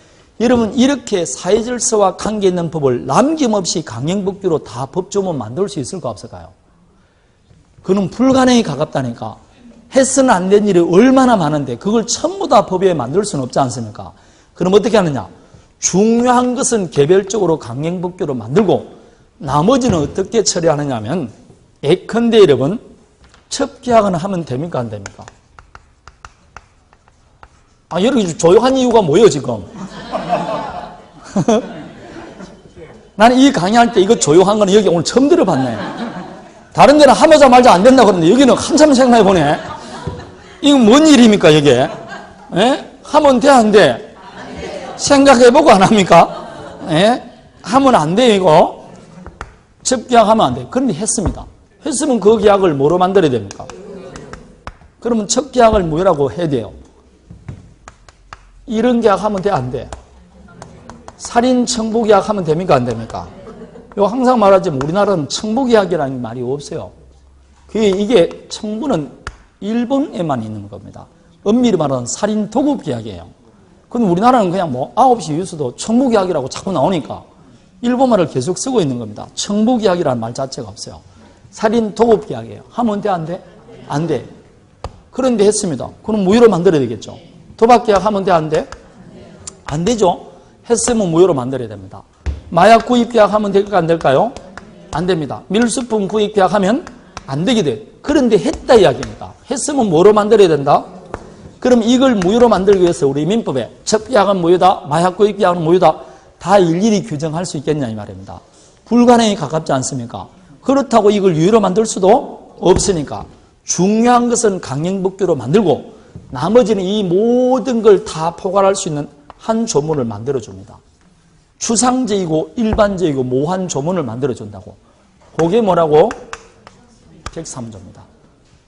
여러분 이렇게 사회 질서와 관계 있는 법을 남김없이 강행법규로 다 법조문 만들 수 있을까 없을까요? 그는 불가능에 가깝다니까. 해서는 안 된 일이 얼마나 많은데 그걸 전부 다 법에 만들 수는 없지 않습니까? 그럼 어떻게 하느냐? 중요한 것은 개별적으로 강행법규로 만들고 나머지는 어떻게 처리하느냐 하면 예컨대 여러분 첩계약은 하면 됩니까 안 됩니까? 여러분 조용한 이유가 뭐예요 지금? 나는 이 강의할 때 이거 조용한 거는 여기 오늘 처음 들어봤네. 다른 데는 하면서 말자 안 된다 그러는데 여기는 한참 생각해 보네. 이건 뭔 일입니까 이게? 예? 하면 돼 안 돼? 생각해보고 안 합니까? 예? 하면 안 돼 이거. 첩계약 하면 안 돼. 그런데 했습니다. 했으면 그 계약을 뭐로 만들어야 됩니까? 그러면 첩계약을 무효라고 해야 돼요. 이런 계약하면 돼 안 돼? 살인 청부 계약하면 됩니까 안 됩니까? 요 항상 말하지만 우리나라는 청부 계약이라는 말이 없어요. 이게 청부는 일본에만 있는 겁니다. 엄밀히 말하면 살인 도급 계약이에요. 근데 우리나라는 그냥 9시 뉴스도 청부 계약이라고 자꾸 나오니까 일본말을 계속 쓰고 있는 겁니다. 청부 계약이라는 말 자체가 없어요. 살인 도급 계약이에요. 하면 돼 안 돼? 안 돼. 그런데 했습니다. 그럼 무효로 만들어야 되겠죠. 도박 계약 하면 돼 안 돼? 안 되죠. 했으면 무효로 만들어야 됩니다. 마약 구입 계약하면 될까 안 될까요? 안 됩니다. 밀수품 구입 계약하면 안 되게 돼. 그런데 했다 이야기입니다. 했으면 뭐로 만들어야 된다? 그럼 이걸 무효로 만들기 위해서 우리 민법에 첩계약은 무효다, 마약 구입 계약은 무효다 다 일일이 규정할 수 있겠냐 이 말입니다. 불가능에 가깝지 않습니까? 그렇다고 이걸 유효로 만들 수도 없으니까 중요한 것은 강행법규로 만들고 나머지는 이 모든 걸 다 포괄할 수 있는 한 조문을 만들어줍니다. 추상적이고 일반적이고 모호한 조문을 만들어준다고. 그게 뭐라고? 103조입니다.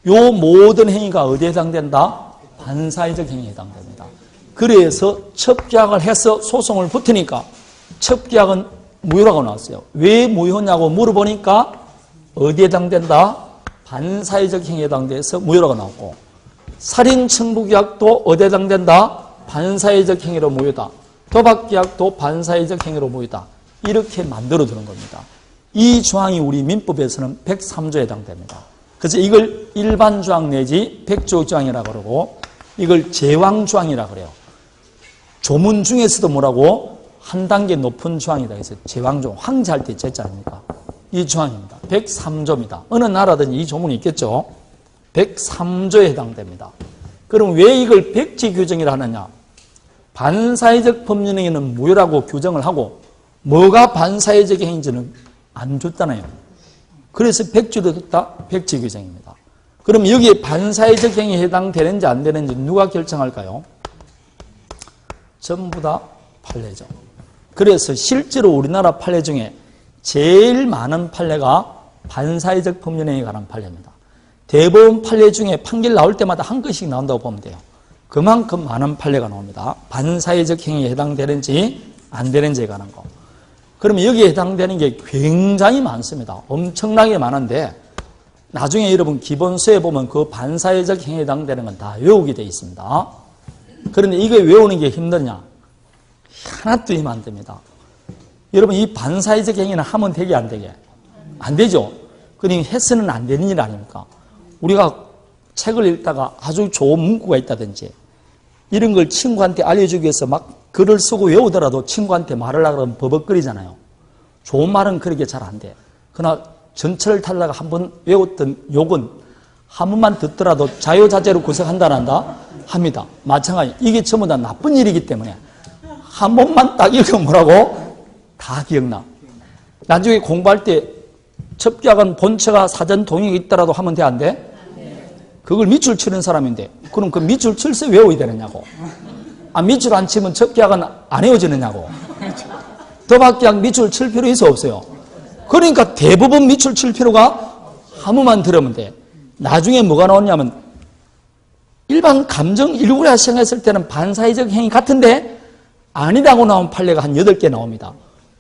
요 모든 행위가 어디에 해당된다? 반사회적 행위에 해당됩니다. 그래서 첩계약을 해서 소송을 붙으니까 첩계약은 무효라고 나왔어요. 왜 무효냐고 물어보니까 어디에 해당된다? 반사회적 행위에 해당돼서 무효라고 나왔고 살인 청부계약도 어디에 해당된다? 반사회적 행위로 무효다. 도박계약도 반사회적 행위로 무효다. 이렇게 만들어두는 겁니다. 이 조항이 우리 민법에서는 103조에 해당됩니다. 그래서 이걸 일반 조항 내지 백조 조항이라고 그러고 이걸 제왕 조항이라고 그래요. 조문 중에서도 뭐라고? 한 단계 높은 조항이다. 그래서 제왕 조항, 황제할 때 제자 아닙니까? 이 조항입니다. 103조입니다. 어느 나라든지 이 조문이 있겠죠? 103조에 해당됩니다. 그럼 왜 이걸 백지 규정이라 하느냐? 반사회적 법률행위는 무효라고 규정을 하고 뭐가 반사회적 행위인지는 안 줬잖아요. 그래서 백지로 뒀다? 백지 규정입니다. 그럼 여기에 반사회적 행위에 해당되는지 안 되는지 누가 결정할까요? 전부 다 판례죠. 그래서 실제로 우리나라 판례 중에 제일 많은 판례가 반사회적 법률행위에 관한 판례입니다. 대법원 판례 중에 판결 나올 때마다 한 건씩 나온다고 보면 돼요. 그만큼 많은 판례가 나옵니다. 반사회적 행위에 해당되는지 안 되는지에 관한 거. 그러면 여기에 해당되는 게 굉장히 많습니다. 엄청나게 많은데 나중에 여러분 기본서에 보면 그 반사회적 행위에 해당되는 건 다 외우게 되어 있습니다. 그런데 이거 외우는 게 힘드냐? 하나도 힘 안 듭니다. 여러분 이 반사회적 행위는 하면 되게 안 되게? 안 되죠. 그러니 해서는 안 되는 일 아닙니까? 우리가 책을 읽다가 아주 좋은 문구가 있다든지 이런 걸 친구한테 알려주기 위해서 막 글을 쓰고 외우더라도 친구한테 말하려고 하면 버벅거리잖아요. 좋은 말은 그렇게 잘 안 돼. 그러나 전철을 타다가 한번 외웠던 욕은 한 번만 듣더라도 자유자재로 구성한다 합니다. 마찬가지. 이게 전부 다 나쁜 일이기 때문에 한 번만 딱 읽으면 뭐라고? 다 기억나. 나중에 공부할 때 첩기학은 본체가 사전 동의가 있더라도 하면 돼, 안 돼? 그걸 밑줄 치는 사람인데 그럼 그 밑줄 칠서 외워야 되느냐고. 밑줄 안 치면 첩기학은 안 외워지느냐고. 도박기학 밑줄 칠 필요 있어 없어요? 그러니까 대부분 밑줄 칠 필요가 한 번만 들으면 돼. 나중에 뭐가 나오냐면 일반 감정 일구라 생각했을 때는 반사회적 행위 같은데 아니라고 나온 판례가 한 8개 나옵니다.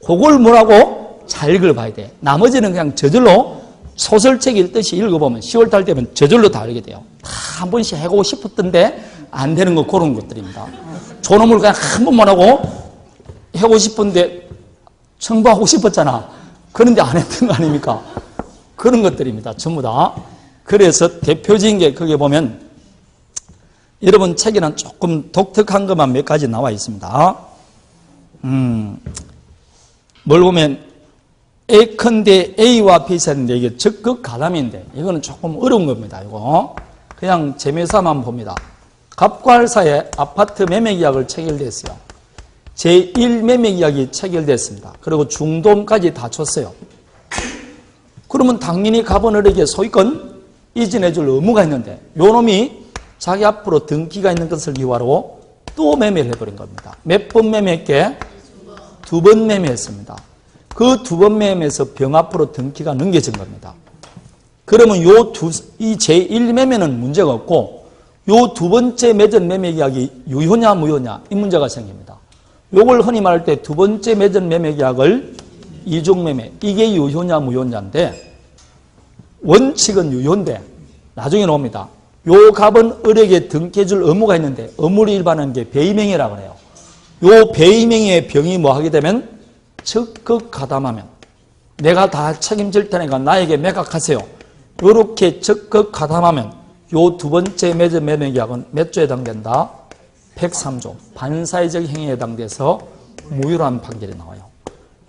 그걸 뭐라고? 잘 읽어봐야 돼. 나머지는 그냥 저절로 소설책 읽듯이 읽어보면 10월달 되면 저절로 다 알게 돼요. 다 한 번씩 해보고 싶었던데 안 되는 거 그런 것들입니다. 저놈을 그냥 한 번만 하고 해보고 싶은데 청구하고 싶었잖아. 그런데 안 했던 거 아닙니까? 그런 것들입니다. 전부 다. 그래서 대표적인 게 거기에 보면 여러분 책에는 조금 독특한 것만 몇 가지 나와 있습니다. 뭘 보면 A컨대 A와 B사인데 이게 적극 가담인데 이거는 조금 어려운 겁니다. 이거 그냥 재미삼아 봅니다. 갑과할사에 아파트 매매계약을 체결됐어요. 제1매매계약이 체결됐습니다. 그리고 중도금까지 다 줬어요. 그러면 당연히 갑원을에게 소유권 이전해줄 의무가 있는데 요 놈이 자기 앞으로 등기가 있는 것을 이유로 또 매매를 해버린 겁니다. 몇 번 매매했게? 2번 매매했습니다. 그 2번 매매에서 병 앞으로 등기가 넘겨진 겁니다. 그러면 이 제1매매는 문제가 없고 요 두 번째 맺은 매매계약이 유효냐 무효냐 이 문제가 생깁니다. 요걸 흔히 말할 때 두 번째 맺은 매매계약을 이중매매 이게 유효냐 무효냐인데 원칙은 유효인데 나중에 나옵니다. 요 갑은 을에게 등기해줄 의무가 있는데 의무를 일반하는 게 배임행위라고 해요. 요 배임행위의 병이 뭐 하게 되면 적극 가담하면 내가 다 책임질 테니까 나에게 매각하세요. 요렇게 적극 가담하면 요 두 번째 맺은 매매계약은 몇 조에 해당된다? 103조. 반사회적 행위에 해당돼서 무효라는 판결이 나와요.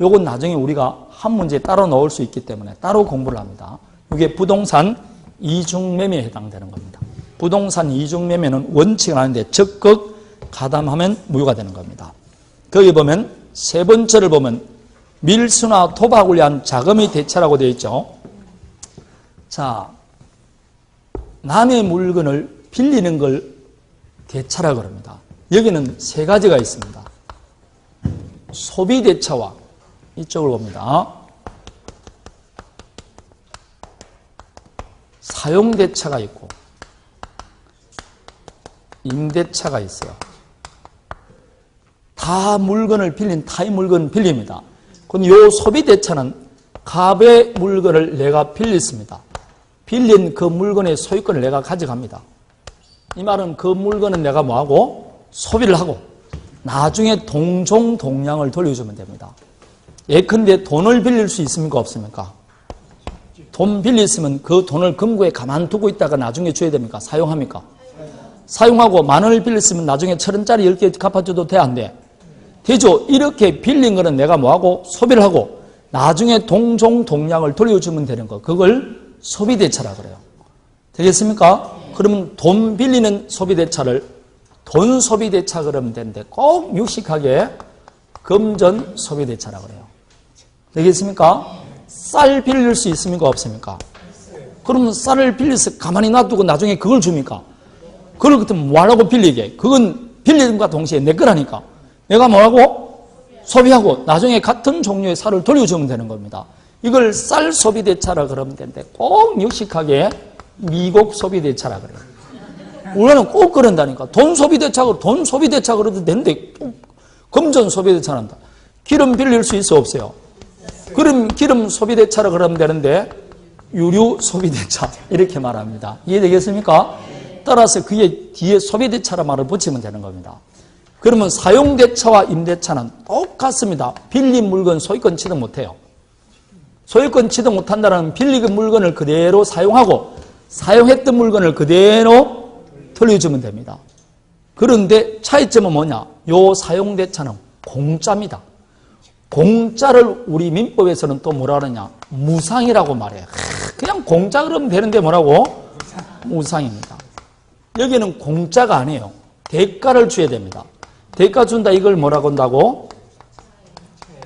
요건 나중에 우리가 한 문제에 따로 넣을 수 있기 때문에 따로 공부를 합니다. 이게 부동산 이중매매에 해당되는 겁니다. 부동산 이중매매는 원칙은 아닌데 적극 가담하면 무효가 되는 겁니다. 거기 보면 세 번째를 보면 밀수나 도박을 위한 자금의 대차라고 되어 있죠. 자, 남의 물건을 빌리는 걸 대차라고 합니다. 여기는 세 가지가 있습니다. 소비대차와 이쪽을 봅니다. 사용대차가 있고 임대차가 있어요. 다 물건을 빌린 타의 물건을 빌립니다. 그럼 이 소비대차는 갑의 물건을 내가 빌렸습니다. 빌린 그 물건의 소유권을 내가 가져갑니다. 이 말은 그 물건은 내가 뭐하고? 소비를 하고 나중에 동종동량을 돌려주면 됩니다. 예컨대 돈을 빌릴 수 있습니까? 없습니까? 돈 빌렸으면 그 돈을 금고에 가만두고 있다가 나중에 줘야 됩니까? 사용합니까? 사용하고 10,000원을 빌렸으면 나중에 1,000원짜리 10개 갚아줘도 돼? 안 돼? 되죠? 이렇게 빌린 거는 내가 뭐하고? 소비를 하고 나중에 동종동량을 돌려주면 되는 거. 그걸 소비대차라 그래요. 되겠습니까? 그러면 돈 빌리는 소비대차를 돈 소비대차 그러면 되는데 꼭 유식하게 금전 소비대차라 그래요. 되겠습니까? 쌀 빌릴 수 있습니까? 없습니까? 그러면 쌀을 빌려서 가만히 놔두고 나중에 그걸 줍니까? 그걸 그때 뭐하라고 빌리게? 그건 빌림과 동시에 내 거라니까. 내가 뭐하고? 소비하고 나중에 같은 종류의 쌀을 돌려주면 되는 겁니다. 이걸 쌀 소비대차라 그러면 되는데 꼭 묵직하게 미국 소비대차라 그래요. 우리는 꼭 그런다니까. 돈 소비대차 그래도 되는데 금전 소비대차를 한다. 기름 빌릴 수 있어 없어요? 그럼 기름 소비대차라 그러면 되는데 유류 소비대차 이렇게 말합니다. 이해되겠습니까? 따라서 그게 뒤에 소비대차라 말을 붙이면 되는 겁니다. 그러면 사용대차와 임대차는 똑같습니다. 빌린 물건 소유권 취득 못해요. 소유권 취득 못한다는 빌린 물건을 그대로 사용하고 사용했던 물건을 그대로 돌려주면 됩니다. 그런데 차이점은 뭐냐? 요 사용대차는 공짜입니다. 공짜를 우리 민법에서는 또 뭐라 그러냐? 무상이라고 말해요. 그냥 공짜 그러면 되는데 뭐라고? 무상입니다. 여기는 공짜가 아니에요. 대가를 줘야 됩니다. 대가 준다 이걸 뭐라고 한다고?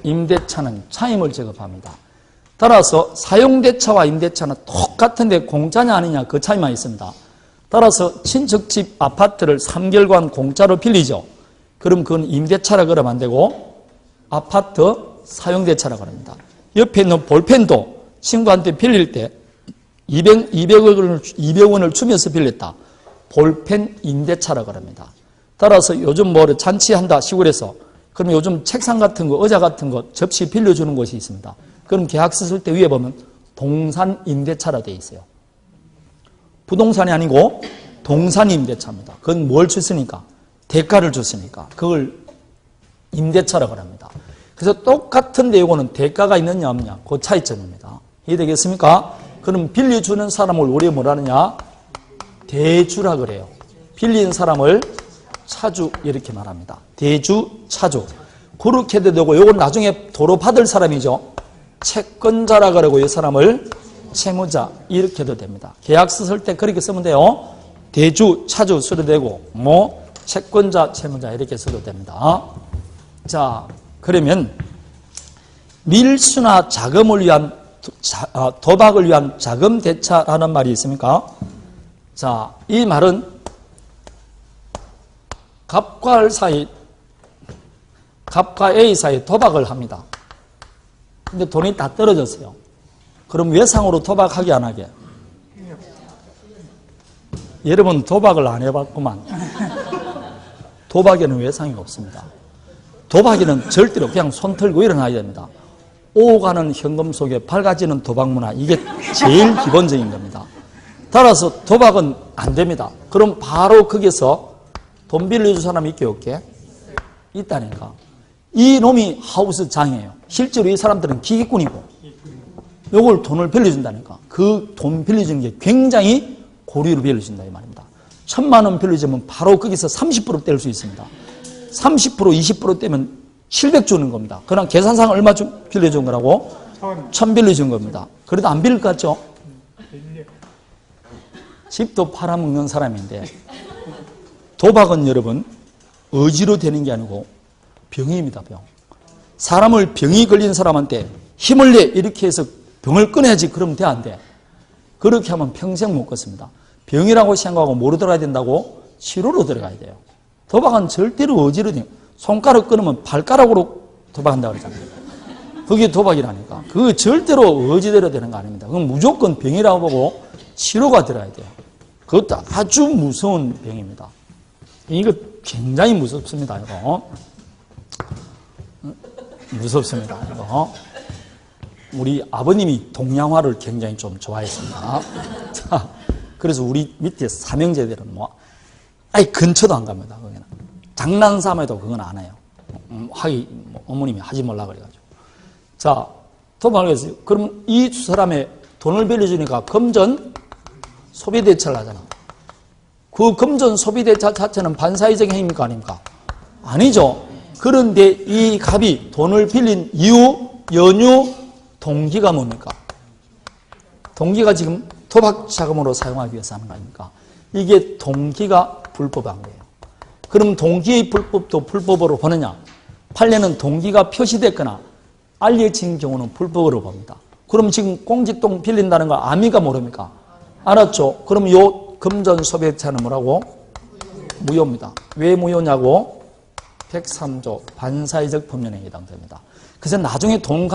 임대차는 차임을 지급합니다. 따라서 사용대차와 임대차는 똑같은데 공짜냐 아니냐 그 차이만 있습니다. 따라서 친척집 아파트를 3개월간 공짜로 빌리죠. 그럼 그건 임대차라 그러면 안 되고 아파트 사용대차라 그럽니다. 옆에 있는 볼펜도 친구한테 빌릴 때 200원을 주면서 빌렸다. 볼펜 임대차라 그럽니다. 따라서 요즘 뭐 잔치한다 시골에서 그러면 요즘 책상 같은 거 의자 같은 거 접시 빌려주는 곳이 있습니다. 그럼 계약서 쓸 때 위에 보면 동산 임대차라 되어 있어요. 부동산이 아니고 동산 임대차입니다. 그건 뭘 줬으니까? 대가를 줬으니까. 그걸 임대차라고 합니다. 그래서 똑같은데 이거는 대가가 있느냐 없느냐 그 차이점입니다. 이해되겠습니까? 그럼 빌려주는 사람을 우리 뭐라 하느냐? 대주라 그래요. 빌린 사람을 차주 이렇게 말합니다. 대주, 차주. 그렇게도 되고 이건 나중에 도로 받을 사람이죠. 채권자라 그러고 이 사람을 채무자 이렇게도 됩니다. 계약서 쓸 때 그렇게 쓰면 돼요. 대주, 차주 써도 되고 뭐 채권자, 채무자 이렇게 써도 됩니다. 자, 그러면 밀수나 자금을 위한 도박을 위한 자금 대차라는 말이 있습니까? 자, 이 말은 갑과 A 사이 도박을 합니다. 근데 돈이 다 떨어졌어요. 그럼 외상으로 도박하게 안 하게? 여러분 도박을 안 해봤구만. 도박에는 외상이 없습니다. 도박에는 절대로 그냥 손 털고 일어나야 됩니다. 오가는 현금 속에 밝아지는 도박 문화, 이게 제일 기본적인 겁니다. 따라서 도박은 안 됩니다. 그럼 바로 거기서 돈 빌려줄 사람이 있게 없게? 있다니까. 이 놈이 하우스 장이에요. 실제로 이 사람들은 기계꾼이고 요걸 돈을 빌려준다니까. 그 돈 빌려주는 게 굉장히 고리로 빌려준다 이 말입니다. 1,000만 원 빌려주면 바로 거기서 30% 뗄 수 있습니다. 30% 20% 떼면 700 주는 겁니다. 그럼 계산상 얼마 빌려준 거라고? 1,000 빌려준 겁니다. 그래도 안 빌릴 것 같죠? 집도 팔아먹는 사람인데 도박은 여러분 의지로 되는 게 아니고 병입니다. 병. 사람을 병이 걸린 사람한테 힘을 내 이렇게 해서 병을 끊어야지. 그러면 돼 안 돼? 그렇게 하면 평생 못 걷습니다. 병이라고 생각하고 뭐로 들어가야 된다고? 치료로 들어가야 돼요. 도박은 절대로 의지로 돼요. 손가락 끊으면 발가락으로 도박한다고 그러잖아요. 그게 도박이라니까. 그거 절대로 의지대로 되는 거 아닙니다. 그건 무조건 병이라고 보고 치료가 들어야 돼요. 그것도 아주 무서운 병입니다. 이거 굉장히 무섭습니다. 이거 무섭습니다. 이거 우리 아버님이 동양화를 굉장히 좀 좋아했습니다. 자, 그래서 우리 밑에 삼형제들은 뭐 아예 근처도 안 갑니다. 거기는 장난삼아도 그건 안 해요. 어머님이 하지 말라 그래가지고. 자, 도박을 했어요. 그럼 이 두 사람의 돈을 빌려주니까 금전 소비대차를 하잖아. 그 금전 소비대차 자체는 반사회적 행위입니까 아닙니까? 아니죠. 그런데 이 갑이 돈을 빌린 이유, 연유, 동기가 뭡니까? 동기가 지금 도박 자금으로 사용하기 위해서 하는 거 아닙니까? 이게 동기가 불법한 거예요. 그럼 동기의 불법도 불법으로 보느냐? 판례는 동기가 표시됐거나 알려진 경우는 불법으로 봅니다. 그럼 지금 공직동 빌린다는 거 아미가 모릅니까? 알았죠? 그럼 요 금전 소비대차는 뭐라고? 무효입니다. 왜 무효냐고? 103조 반사회적 법령에 해당됩니다. 그래서 나중에 돈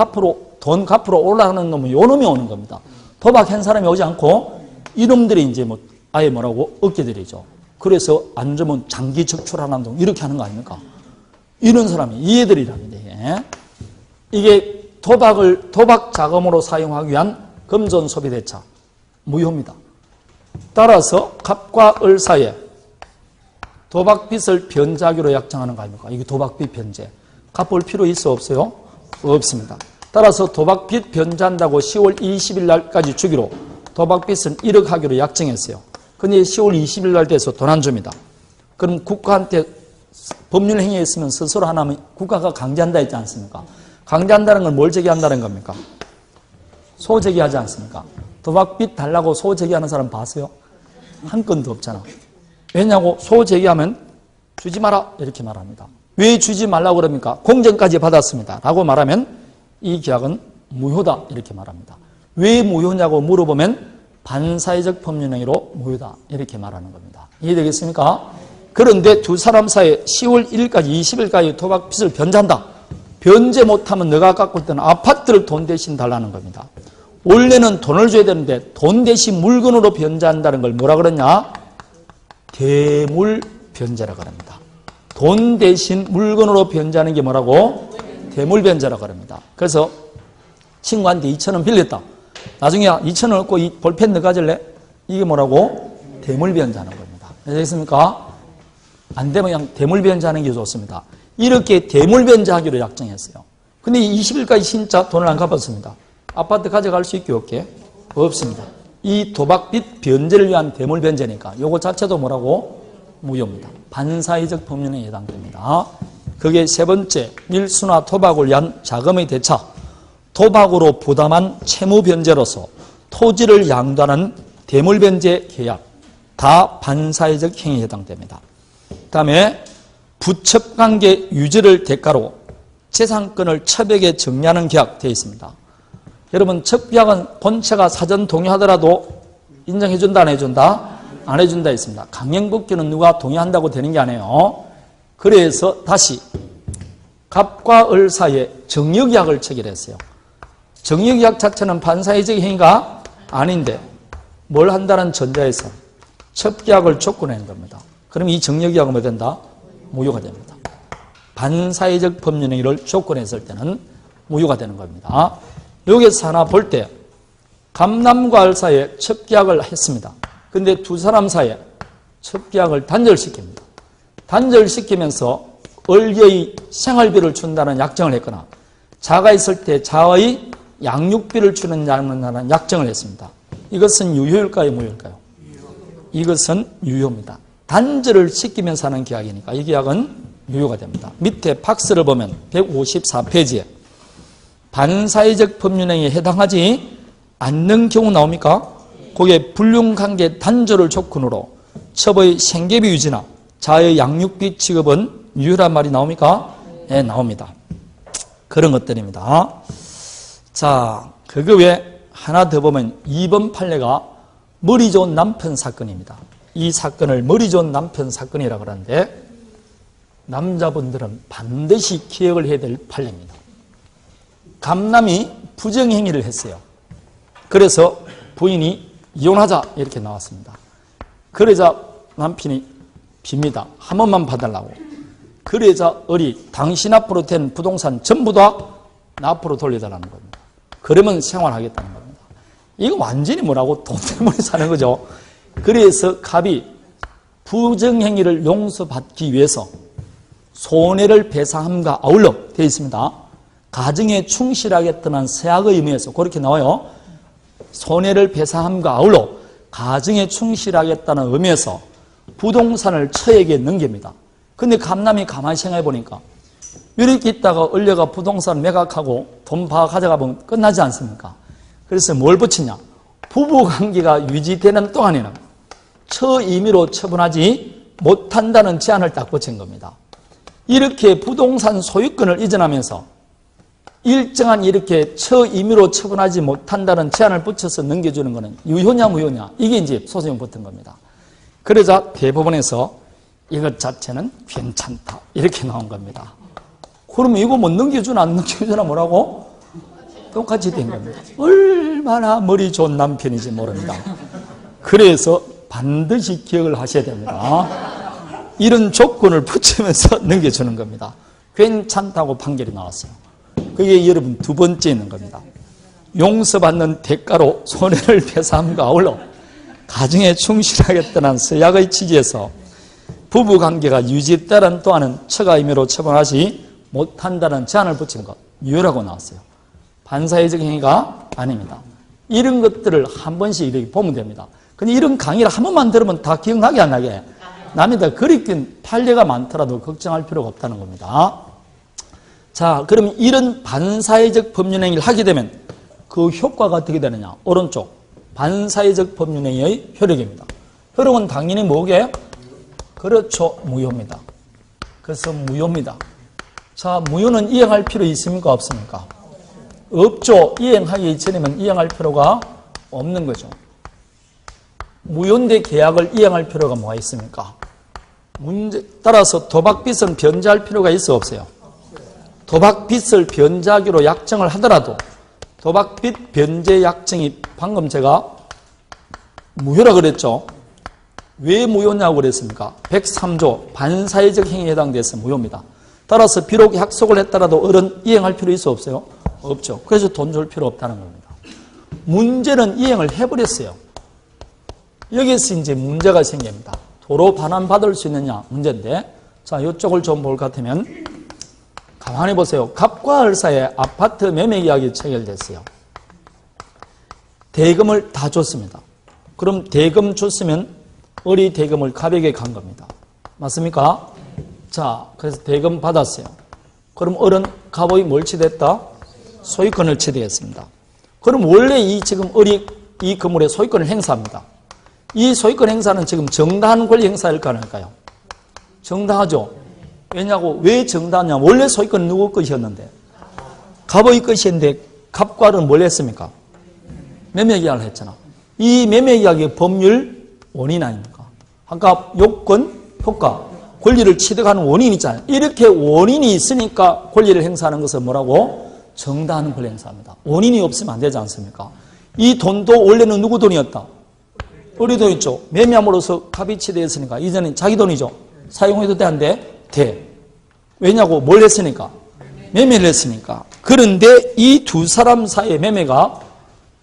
돈 갚으러 올라가는 놈은 요 놈이 오는 겁니다. 도박한 사람이 오지 않고 이놈들이 이제 뭐 아예 뭐라고 어깨들이죠. 그래서 안 주면 장기 적출하는 동 이렇게 하는 거 아닙니까? 이런 사람이 이 애들이랍니다. 이게 도박 자금으로 사용하기 위한 금전 소비 대차 무효입니다. 따라서 갑과 을 사이에 도박빚을 변제하기로 약정하는 거 아닙니까? 이게 도박빚 변제. 갚을 필요 있어 없어요? 없습니다. 따라서 도박빚 변제한다고 10월 20일 날까지 주기로 도박빚은 1억 하기로 약정했어요. 근데 10월 20일 날 돼서 돈 안 줍니다. 그럼 국가한테 법률 행위했으면 스스로 하나면 국가가 강제한다 했지 않습니까? 강제한다는 건 뭘 제기한다는 겁니까? 소제기하지 않습니까? 도박빚 달라고 소제기하는 사람 봤어요? 한 건도 없잖아. 왜냐고 소제기하면 주지 마라 이렇게 말합니다. 왜 주지 말라고 그럽니까? 공정까지 받았습니다 라고 말하면 이 계약은 무효다 이렇게 말합니다. 왜 무효냐고 물어보면 반사회적 법률행위로 무효다 이렇게 말하는 겁니다. 이해되겠습니까? 그런데 두 사람 사이에 10월 1일까지 20일까지 도박빚을 변제한다. 변제 못하면 너가 갖고 있던 아파트를 돈 대신 달라는 겁니다. 원래는 돈을 줘야 되는데 돈 대신 물건으로 변제한다는 걸 뭐라 그러냐? 대물 변제라고 합니다. 돈 대신 물건으로 변제하는 게 뭐라고? 대물 변제라고 합니다. 그래서 친구한테 2,000원 빌렸다. 나중에 2,000원 얻고 이 볼펜 너 가질래? 이게 뭐라고? 대물 변제하는 겁니다. 아시겠습니까? 안 되면 그냥 대물 변제하는 게 좋습니다. 이렇게 대물 변제하기로 약정했어요. 근데 20일까지 진짜 돈을 안 갚았습니다. 아파트 가져갈 수 있게 없게? 없습니다. 이 도박빚 변제를 위한 대물 변제니까 요거 자체도 뭐라고? 무효입니다. 반사회적 법률에 해당됩니다. 그게 세 번째, 밀수나 도박을 위한 자금의 대차. 도박으로 부담한 채무 변제로서 토지를 양도하는 대물 변제 계약. 다 반사회적 행위에 해당됩니다. 그 다음에 부첩관계 유지를 대가로 재산권을 첩에게 정리하는 계약 되어 있습니다. 여러분 첩계약은 본체가 사전 동의하더라도 인정해준다 안 해준다? 안 해준다 했습니다. 강행법규는 누가 동의한다고 되는 게 아니에요. 그래서 다시 갑과 을 사이에 정역계약을 체결했어요. 정역계약 자체는 반사회적 행위가 아닌데 뭘 한다는 전제에서 첩계약을 조건하는 겁니다. 그럼 이 정역계약은 뭐 된다? 무효가 됩니다. 반사회적 법률행위를 조건했을 때는 무효가 되는 겁니다. 여기서 하나 볼 때 갑남과 을 사이에 첩계약을 했습니다. 근데 두 사람 사이에 첩계약을 단절시킵니다. 단절시키면서 을의 생활비를 준다는 약정을 했거나 자가 있을 때 자의 양육비를 주는 약정을 했습니다. 이것은 유효일까요? 무효일까요? 이것은 유효입니다. 단절을 시키면서 하는 계약이니까 이 계약은 유효가 됩니다. 밑에 박스를 보면 154페이지에 반사회적 법률행위에 해당하지 않는 경우 나옵니까? 거기에 불륜관계 단절을 조건으로 첩의 생계비 유지나 자의 양육비 지급은 유효란 말이 나옵니까? 네, 나옵니다. 그런 것들입니다. 자, 그거 외에 하나 더 보면 2번 판례가 머리 좋은 남편 사건입니다. 이 사건을 머리 좋은 남편 사건이라고 하는데 남자분들은 반드시 기억을 해야 될 판례입니다. 갑남이 부정행위를 했어요. 그래서 부인이 이혼하자 이렇게 나왔습니다. 그러자 남편이 빕니다. 한 번만 봐달라고. 그러자 을이 당신 앞으로 된 부동산 전부 다 나 앞으로 돌려달라는 겁니다. 그러면 생활하겠다는 겁니다. 이거 완전히 뭐라고? 돈 때문에 사는 거죠. 그래서 갑이 부정행위를 용서받기 위해서 손해를 배상함과 아울러 되어 있습니다. 가정에 충실하겠다는 서약의 의미에서 그렇게 나와요. 손해를 배상함과 아울러 가정에 충실하겠다는 의미에서 부동산을 처에게 넘깁니다. 근데 갑남이 가만히 생각해 보니까 이렇게 있다가 을려가 부동산 매각하고 돈 봐 가져가면 끝나지 않습니까? 그래서 뭘 붙이냐? 부부관계가 유지되는 동안에는 처임의로 처분하지 못한다는 제한을 딱 붙인 겁니다. 이렇게 부동산 소유권을 이전하면서 일정한 이렇게 처임의로 처분하지 못한다는 제한을 붙여서 넘겨주는 것은 유효냐 무효냐 이게 이제 소송이 붙은 겁니다. 그러자 대법원에서 이것 자체는 괜찮다 이렇게 나온 겁니다. 그러면 이거 뭐 넘겨주나 안 넘겨주나 뭐라고? 똑같이 된 겁니다. 얼마나 머리 좋은 남편인지 모릅니다. 그래서 반드시 기억을 하셔야 됩니다. 이런 조건을 붙이면서 넘겨주는 겁니다. 괜찮다고 판결이 나왔어요. 그게 여러분 두 번째 있는 겁니다. 용서받는 대가로 손해를 배상함과 아울러 가정에 충실하겠다는 서약의 취지에서 부부관계가 유지됐다는 또한은 처가 임의로 처분하지 못한다는 제한을 붙인 것, 유효라고 나왔어요. 반사회적 행위가 아닙니다. 이런 것들을 한 번씩 이렇게 보면 됩니다. 근데 이런 강의를 한 번만 들으면 다 기억나게 안 나게 남에다 그립긴 판례가 많더라도 걱정할 필요가 없다는 겁니다. 자, 그럼 이런 반사회적 법률행위를 하게 되면 그 효과가 어떻게 되느냐? 오른쪽 반사회적 법률행위의 효력입니다. 효력은 당연히 뭐게? 그렇죠, 무효입니다. 그래서 무효입니다. 자, 무효는 이행할 필요 있습니까? 없습니까? 없죠. 이행하기 전에는 이행할 필요가 없는 거죠. 무효인데 계약을 이행할 필요가 뭐가 있습니까? 따라서 도박빚은 변제할 필요가 있어 없어요? 도박빚을 변제하기로 약정을 하더라도 도박빚 변제 약정이 방금 제가 무효라 그랬죠? 왜 무효냐고 그랬습니까? 103조 반사회적 행위에 해당돼서 무효입니다. 따라서 비록 약속을 했더라도 어른 이행할 필요 있어 없어요? 없죠. 그래서 돈 줄 필요 없다는 겁니다. 문제는 이행을 해버렸어요. 여기서 이제 문제가 생깁니다. 도로 반환받을 수 있느냐 문제인데, 자, 이쪽을 좀 볼 것 같으면 가만히 보세요. 갑과 을 사이에 아파트 매매 계약이 체결됐어요. 대금을 다 줬습니다. 그럼 대금 줬으면 을이 대금을 갑에게 간 겁니다. 맞습니까? 자, 그래서 대금 받았어요. 그럼 을은 갑의 뭘 취득했다? 소유권을 취득했습니다. 그럼 원래 이 지금 을이 이 건물의 소유권을 행사합니다. 이 소유권 행사는 지금 정당한 권리 행사일까 아닐까요? 정당하죠. 왜냐고, 왜 정당하냐? 원래 소유권은 누구 것이었는데? 갑의 것이었는데 갑과 을은 뭘 했습니까? 매매 계약을 했잖아. 이 매매 계약의 법률 원인 아닙니까? 아까 요건, 효과, 권리를 취득하는 원인이 있잖아요. 이렇게 원인이 있으니까 권리를 행사하는 것을 뭐라고? 정당한 권리 행사합니다. 원인이 없으면 안 되지 않습니까? 이 돈도 원래는 누구 돈이었다? 우리 돈 있죠. 매매함으로써 갑이 취득했으니까 이제는 자기 돈이죠. 사용해도 돼, 안 돼? 돼. 왜냐고? 뭘 했으니까? 매매를 했으니까. 그런데 이 두 사람 사이의 매매가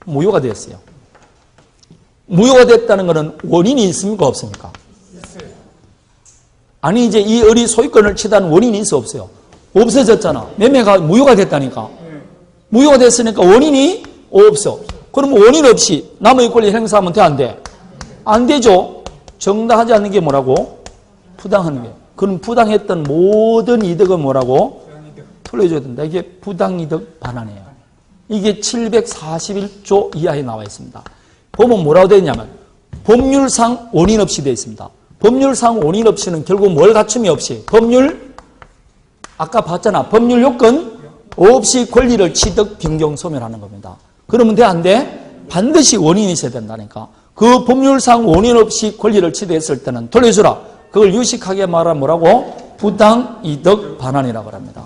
무효가 됐어요. 무효가 됐다는 것은 원인이 있습니까? 없습니까? 아니, 이제 이 을이 소유권을 취득한 원인이 있어 없어요? 없어졌잖아. 매매가 무효가 됐다니까. 무효가 됐으니까 원인이 없어. 그럼 원인 없이 남의 권리 행사하면 돼, 안 돼? 안 되죠. 정당하지 않는 게 뭐라고? 부당한 게. 그럼 부당했던 모든 이득은 뭐라고? 돌려줘야 된다. 이게 부당이득 반환이에요. 이게 741조 이하에 나와 있습니다. 보면 뭐라고 되어 있냐면 법률상 원인 없이 되어 있습니다. 법률상 원인 없이는 결국 뭘 갖춤이 없이 법률, 아까 봤잖아. 법률 요건 없이 권리를 취득, 변경, 소멸하는 겁니다. 그러면 돼, 안 돼? 반드시 원인이 있어야 된다니까. 그 법률상 원인 없이 권리를 취득했을 때는 돌려주라. 그걸 유식하게 말하면 뭐라고? 부당이득 반환이라고 합니다.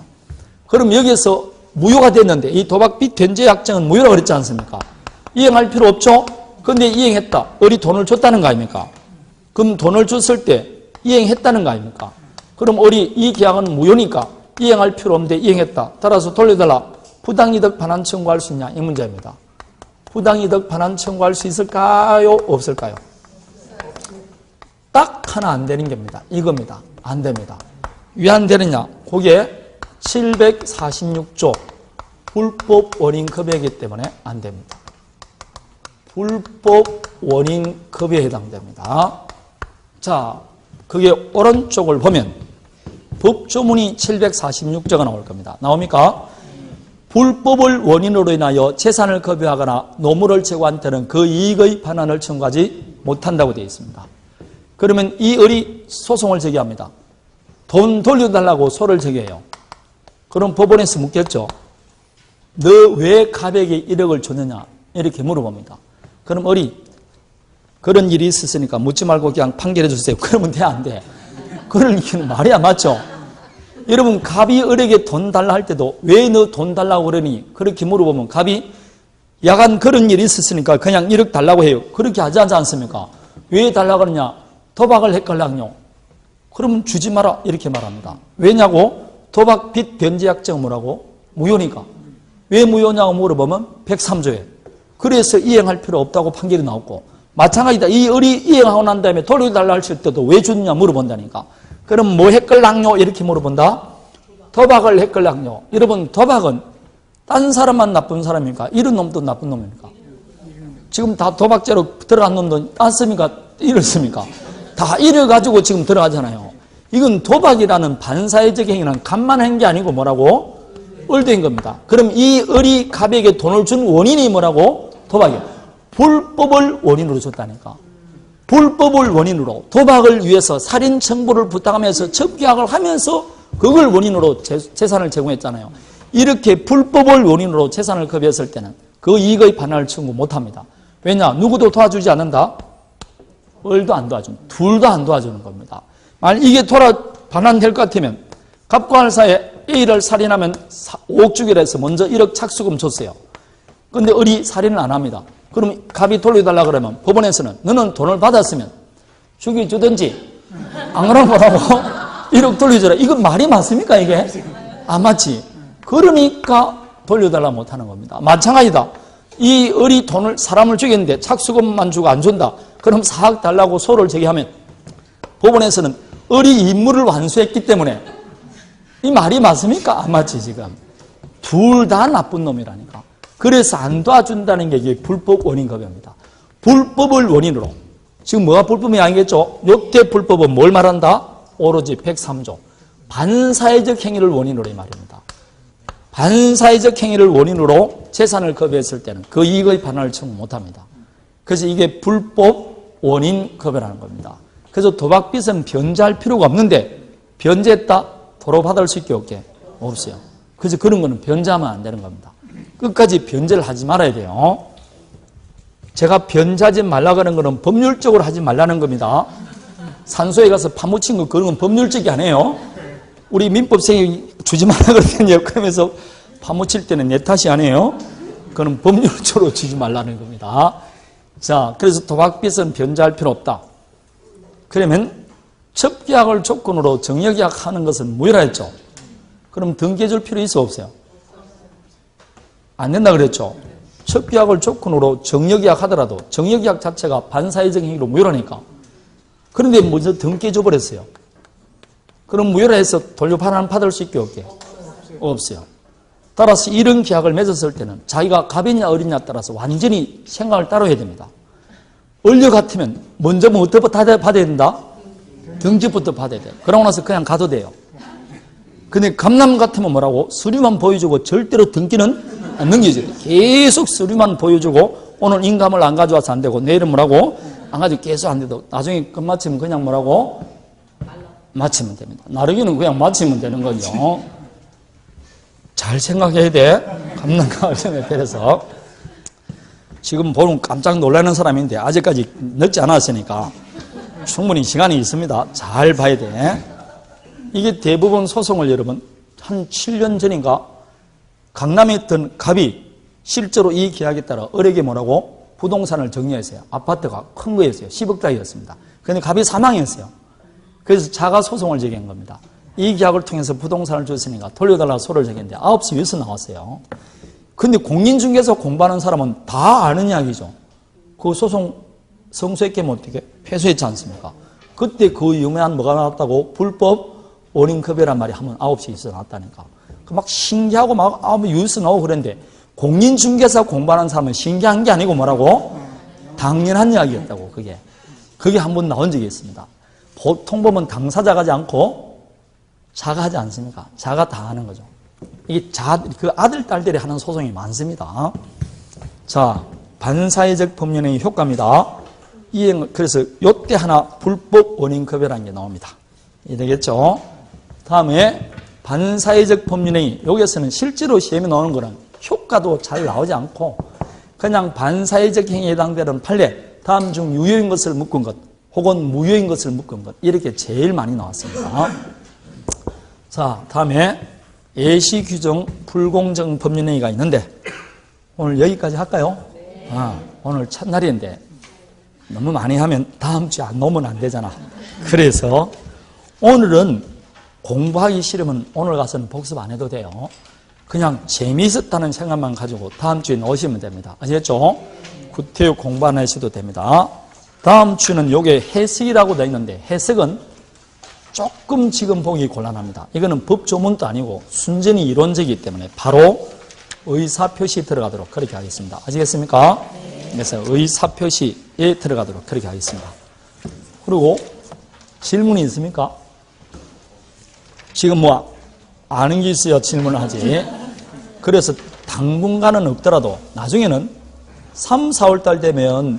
그럼 여기서 무효가 됐는데 이 도박빚 변제 약정은 무효라고 그랬지 않습니까? 이행할 필요 없죠? 근데 이행했다. 을이 돈을 줬다는 거 아닙니까? 그럼 돈을 줬을 때 이행했다는 거 아닙니까? 그럼 을이 이 계약은 무효니까 이행할 필요 없는데 이행했다. 따라서 돌려달라. 부당이득 반환 청구할 수 있냐? 이 문제입니다. 부당이득 반환 청구할 수 있을까요? 없을까요? 딱 하나 안 되는 겁니다. 이겁니다. 안 됩니다. 왜 안 되느냐? 그게 746조 불법 원인급여이기 때문에 안 됩니다. 불법 원인급여에 해당됩니다. 자, 그게 오른쪽을 보면 법조문이 746조가 나올 겁니다. 나옵니까? 불법을 원인으로 인하여 재산을 급여하거나 노무를 제거한 때는 그 이익의 반환을 청구하지 못한다고 되어 있습니다. 그러면 이 을이 소송을 제기합니다. 돈 돌려달라고 소를 제기해요. 그럼 법원에서 묻겠죠. 너 왜 갑에게 1억을 줬느냐? 이렇게 물어봅니다. 그럼 을이 그런 일이 있었으니까 묻지 말고 그냥 판결해 주세요. 그러면 돼, 안 돼? 그런 얘기는 말이야, 맞죠? 여러분 갑이 을에게 돈 달라 할 때도 왜 너 돈 달라고 그러니? 그렇게 물어보면 갑이 야간 그런 일이 있었으니까 그냥 1억 달라고 해요. 그렇게 하지 않습니까? 왜 달라고 그러냐? 도박을 했걸랑요. 그러면 주지 마라 이렇게 말합니다. 왜냐고? 도박 빚 변제약정 뭐라고? 무효니까. 왜 무효냐고 물어보면 103조에. 그래서 이행할 필요 없다고 판결이 나왔고, 마찬가지다. 이 을이 이행하고 난 다음에 돌려달라 할 때도 왜 줬냐 물어본다니까. 그럼 뭐 했걸랑요? 이렇게 물어본다? 도박을 했걸랑요. 여러분 도박은 딴 사람만 나쁜 사람입니까? 이런 놈도 나쁜 놈입니까? 지금 다 도박죄로 들어간 놈도 땄습니까? 잃었습니까? 다 잃어가지고 지금 들어가잖아요. 이건 도박이라는 반사회적 행위는 갑만 한 게 아니고 뭐라고? 을된 겁니다. 그럼 이 을이 갑에게 돈을 준 원인이 뭐라고? 도박이에요. 불법을 원인으로 줬다니까. 불법을 원인으로 도박을 위해서 살인 청부를 부탁하면서 첩계약을 하면서 그걸 원인으로 재산을 제공했잖아요. 이렇게 불법을 원인으로 재산을 급여했을 때는 그 이익의 반환을 청구 못합니다. 왜냐? 누구도 도와주지 않는다? 을도 안 도와주는, 둘도 안 도와주는 겁니다. 만약 이게 반환될 것 같으면 갑과 을 사이에 A를 살인하면 5억 주기로 해서 먼저 1억 착수금 줬어요. 그런데 을이 살인을 안 합니다. 그럼 갑이 돌려달라 그러면 법원에서는 너는 돈을 받았으면 죽여주든지 안 그러면 뭐라고? 1억 돌려줘라. 이건 말이 맞습니까 이게? 안 맞지. 그러니까 돌려달라 못하는 겁니다. 마찬가지다. 이 을이 사람을 죽였는데 착수금만 주고 안 준다. 그럼 4억 달라고 소를 제기하면 법원에서는 을이 임무를 완수했기 때문에 이 말이 맞습니까? 안 맞지 지금. 둘 다 나쁜 놈이라니까. 그래서 안 도와준다는 게 이게 불법 원인급여입니다. 불법을 원인으로. 지금 뭐가 불법이 아니겠죠? 역대 불법은 뭘 말한다? 오로지 103조. 반사회적 행위를 원인으로 이 말입니다. 반사회적 행위를 원인으로 재산을 급여했을 때는 그 이익의 반환을 청구 못합니다. 그래서 이게 불법 원인 급여라는 겁니다. 그래서 도박빚은 변제할 필요가 없는데 변제했다? 도로 받을 수 있게 없어요. 그래서 그런 거는 변제하면 안 되는 겁니다. 끝까지 변제를 하지 말아야 돼요. 제가 변제하지 말라고 하는 거는 법률적으로 하지 말라는 겁니다. 산소에 가서 파묻힌 거 그런 건 법률적이 아니에요. 우리 민법생이 주지 말라 그러거든요. 그러면서 파묻힐 때는 내 탓이 아니에요. 그건 법률적으로 주지 말라는 겁니다. 자, 그래서 도박빚은 변제할 필요 없다. 그러면 첩계약을 조건으로 정여계약 하는 것은 무효라 했죠. 그럼 등기해 줄 필요 있어 없어요? 안 된다 그랬죠. 첩계약을 조건으로 정여계약 하더라도 정여계약 자체가 반사회적 행위로 무효라니까. 그런데 먼저 등기해 줘 버렸어요. 그럼 무효라 해서 돌려판환 받을 수 있게 없어요. 따라서 이런 계약을 맺었을 때는 자기가 갑이냐 을이냐에 따라서 완전히 생각을 따로 해야 됩니다. 을려 같으면 먼저 뭐부터 받아야 된다? 등기부터 받아야 돼요. 그러고 나서 그냥 가도 돼요. 근데 갑남 같으면 뭐라고? 서류만 보여주고 절대로 등기는 안 넘겨줘요. 계속 서류만 보여주고 오늘 인감을 안 가져와서 안 되고 내일은 뭐라고? 안 가지고 계속 안 돼도 나중에 끝마치면 그냥 뭐라고? 마치면 됩니다. 나르기는 그냥 마치면 되는 거죠. 잘 생각해야 돼. 갑남과 을에 대해서. 지금 보면 깜짝 놀라는 사람인데 아직까지 늦지 않았으니까 충분히 시간이 있습니다. 잘 봐야 돼. 이게 대부분 소송을 여러분 한 7년 전인가 강남에 있던 갑이 실제로 이 계약에 따라 을에게 뭐라고? 부동산을 정리했어요. 아파트가 큰 거였어요. 10억짜리였습니다. 그런데 갑이 사망했어요. 그래서 자가 소송을 제기한 겁니다. 이 계약을 통해서 부동산을 줬으니까 돌려달라고 소를 제기했는데 9시 위에서 나왔어요. 근데 공인중개사 공부하는 사람은 다 아는 이야기죠. 그 소송 성수했겠면 어떻게? 패소했지 않습니까? 그때 그 유명한 뭐가 나왔다고? 불법 원인급여란 말이 한번 9시에 있어 나왔다니까. 막 신기하고 막 뉴스 나오고 그랬는데 공인중개사 공부하는 사람은 신기한 게 아니고 뭐라고? 당연한 이야기였다고 그게. 그게 한번 나온 적이 있습니다. 보통 보면 당사자가 하지 않고 자가 하지 않습니까? 자가 다 하는 거죠. 이게 그 아들, 딸들이 하는 소송이 많습니다. 자, 반사회적 법률행위 효과입니다. 그래서 요때 하나 불법 원인급여라는 게 나옵니다. 이해되겠죠? 다음에 반사회적 법률행위. 여기에서는 실제로 시험에 나오는 거는 효과도 잘 나오지 않고 그냥 반사회적 행위에 해당되는 판례, 다음 중 유효인 것을 묶은 것, 혹은 무효인 것을 묶은 것, 이렇게 제일 많이 나왔습니다. 자, 다음에 예시 규정 불공정 법률행위가 있는데 오늘 여기까지 할까요? 오늘 첫날인데 너무 많이 하면 다음 주에 안 놓으면 안 되잖아. 그래서 오늘은 공부하기 싫으면 오늘 가서는 복습 안 해도 돼요. 그냥 재미있었다는 생각만 가지고 다음 주에 넣으시면 됩니다. 아시겠죠? 구태여 공부 안 하셔도 됩니다. 다음 주는 요게 해석이라고 되어 있는데 해석은 조금 지금 보기 곤란합니다. 이거는 법조문도 아니고 순전히 이론적이기 때문에 바로 의사표시 들어가도록 그렇게 하겠습니다. 아시겠습니까? 그래서 의사표시에 들어가도록 그렇게 하겠습니다. 그리고 질문이 있습니까? 지금 뭐 아는 게 있어야 질문을 하지. 그래서 당분간은 없더라도 나중에는 3, 4월 달 되면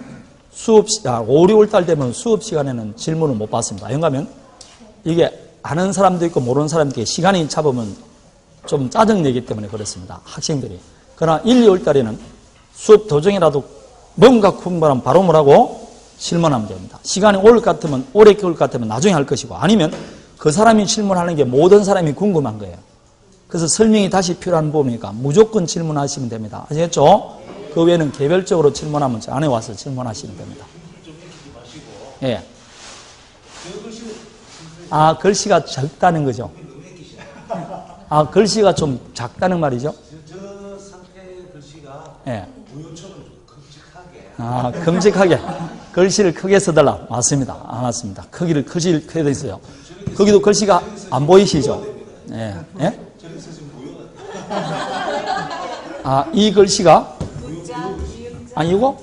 5, 6월 달 되면 수업 시간에는 질문을 못 받습니다. 왜냐하면 이게 아는 사람도 있고 모르는 사람도 있고 시간이 잡으면 좀 짜증내기 때문에 그렇습니다. 학생들이. 그러나 1, 2월 달에는 수업 도중이라도 뭔가 궁금하면 바로 뭐라고 질문하면 됩니다. 시간이 올 것 같으면 오래 올 것 같으면 나중에 할 것이고 아니면 그 사람이 질문하는 게 모든 사람이 궁금한 거예요. 그래서 설명이 다시 필요한 부분이니까 무조건 질문하시면 됩니다. 아시겠죠? 그 외에는 개별적으로 질문하면 저 안에 와서 질문하시면 됩니다. 예. 아, 글씨가 적다는 거죠. 아, 글씨가 좀 작다는 말이죠. 저 상태의 글씨가 예. 우유처럼 큼직하게. 아, 큼직하게. 글씨를 크게 써달라. 맞습니다. 아, 맞습니다. 글씨를 크게 돼 있어요. 거기도 글씨가 안 보이시죠? 예. 예? 아, 이 글씨가? 아, 이거?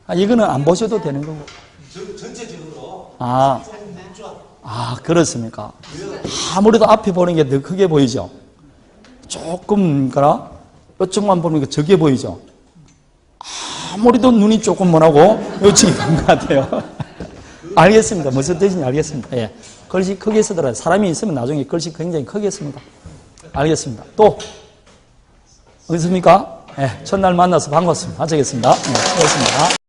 아, 이거는 안 보셔도 되는 거고. 전체적으로. 아, 그렇습니까? 아무래도 앞에 보는 게 더 크게 보이죠? 조금, 이쪽만 보는 게 적게 보이죠? 아무래도 눈이 조금 뭐라고 요청이 간 것 같아요. 알겠습니다. 무슨 뜻인지 알겠습니다. 예. 글씨 크게 쓰더라도 사람이 있으면 나중에 글씨 굉장히 크게 씁니다. 알겠습니다. 또, 어떻습니까? 예. 첫날 만나서 반갑습니다. 하겠습니다. 네, 고맙습니다.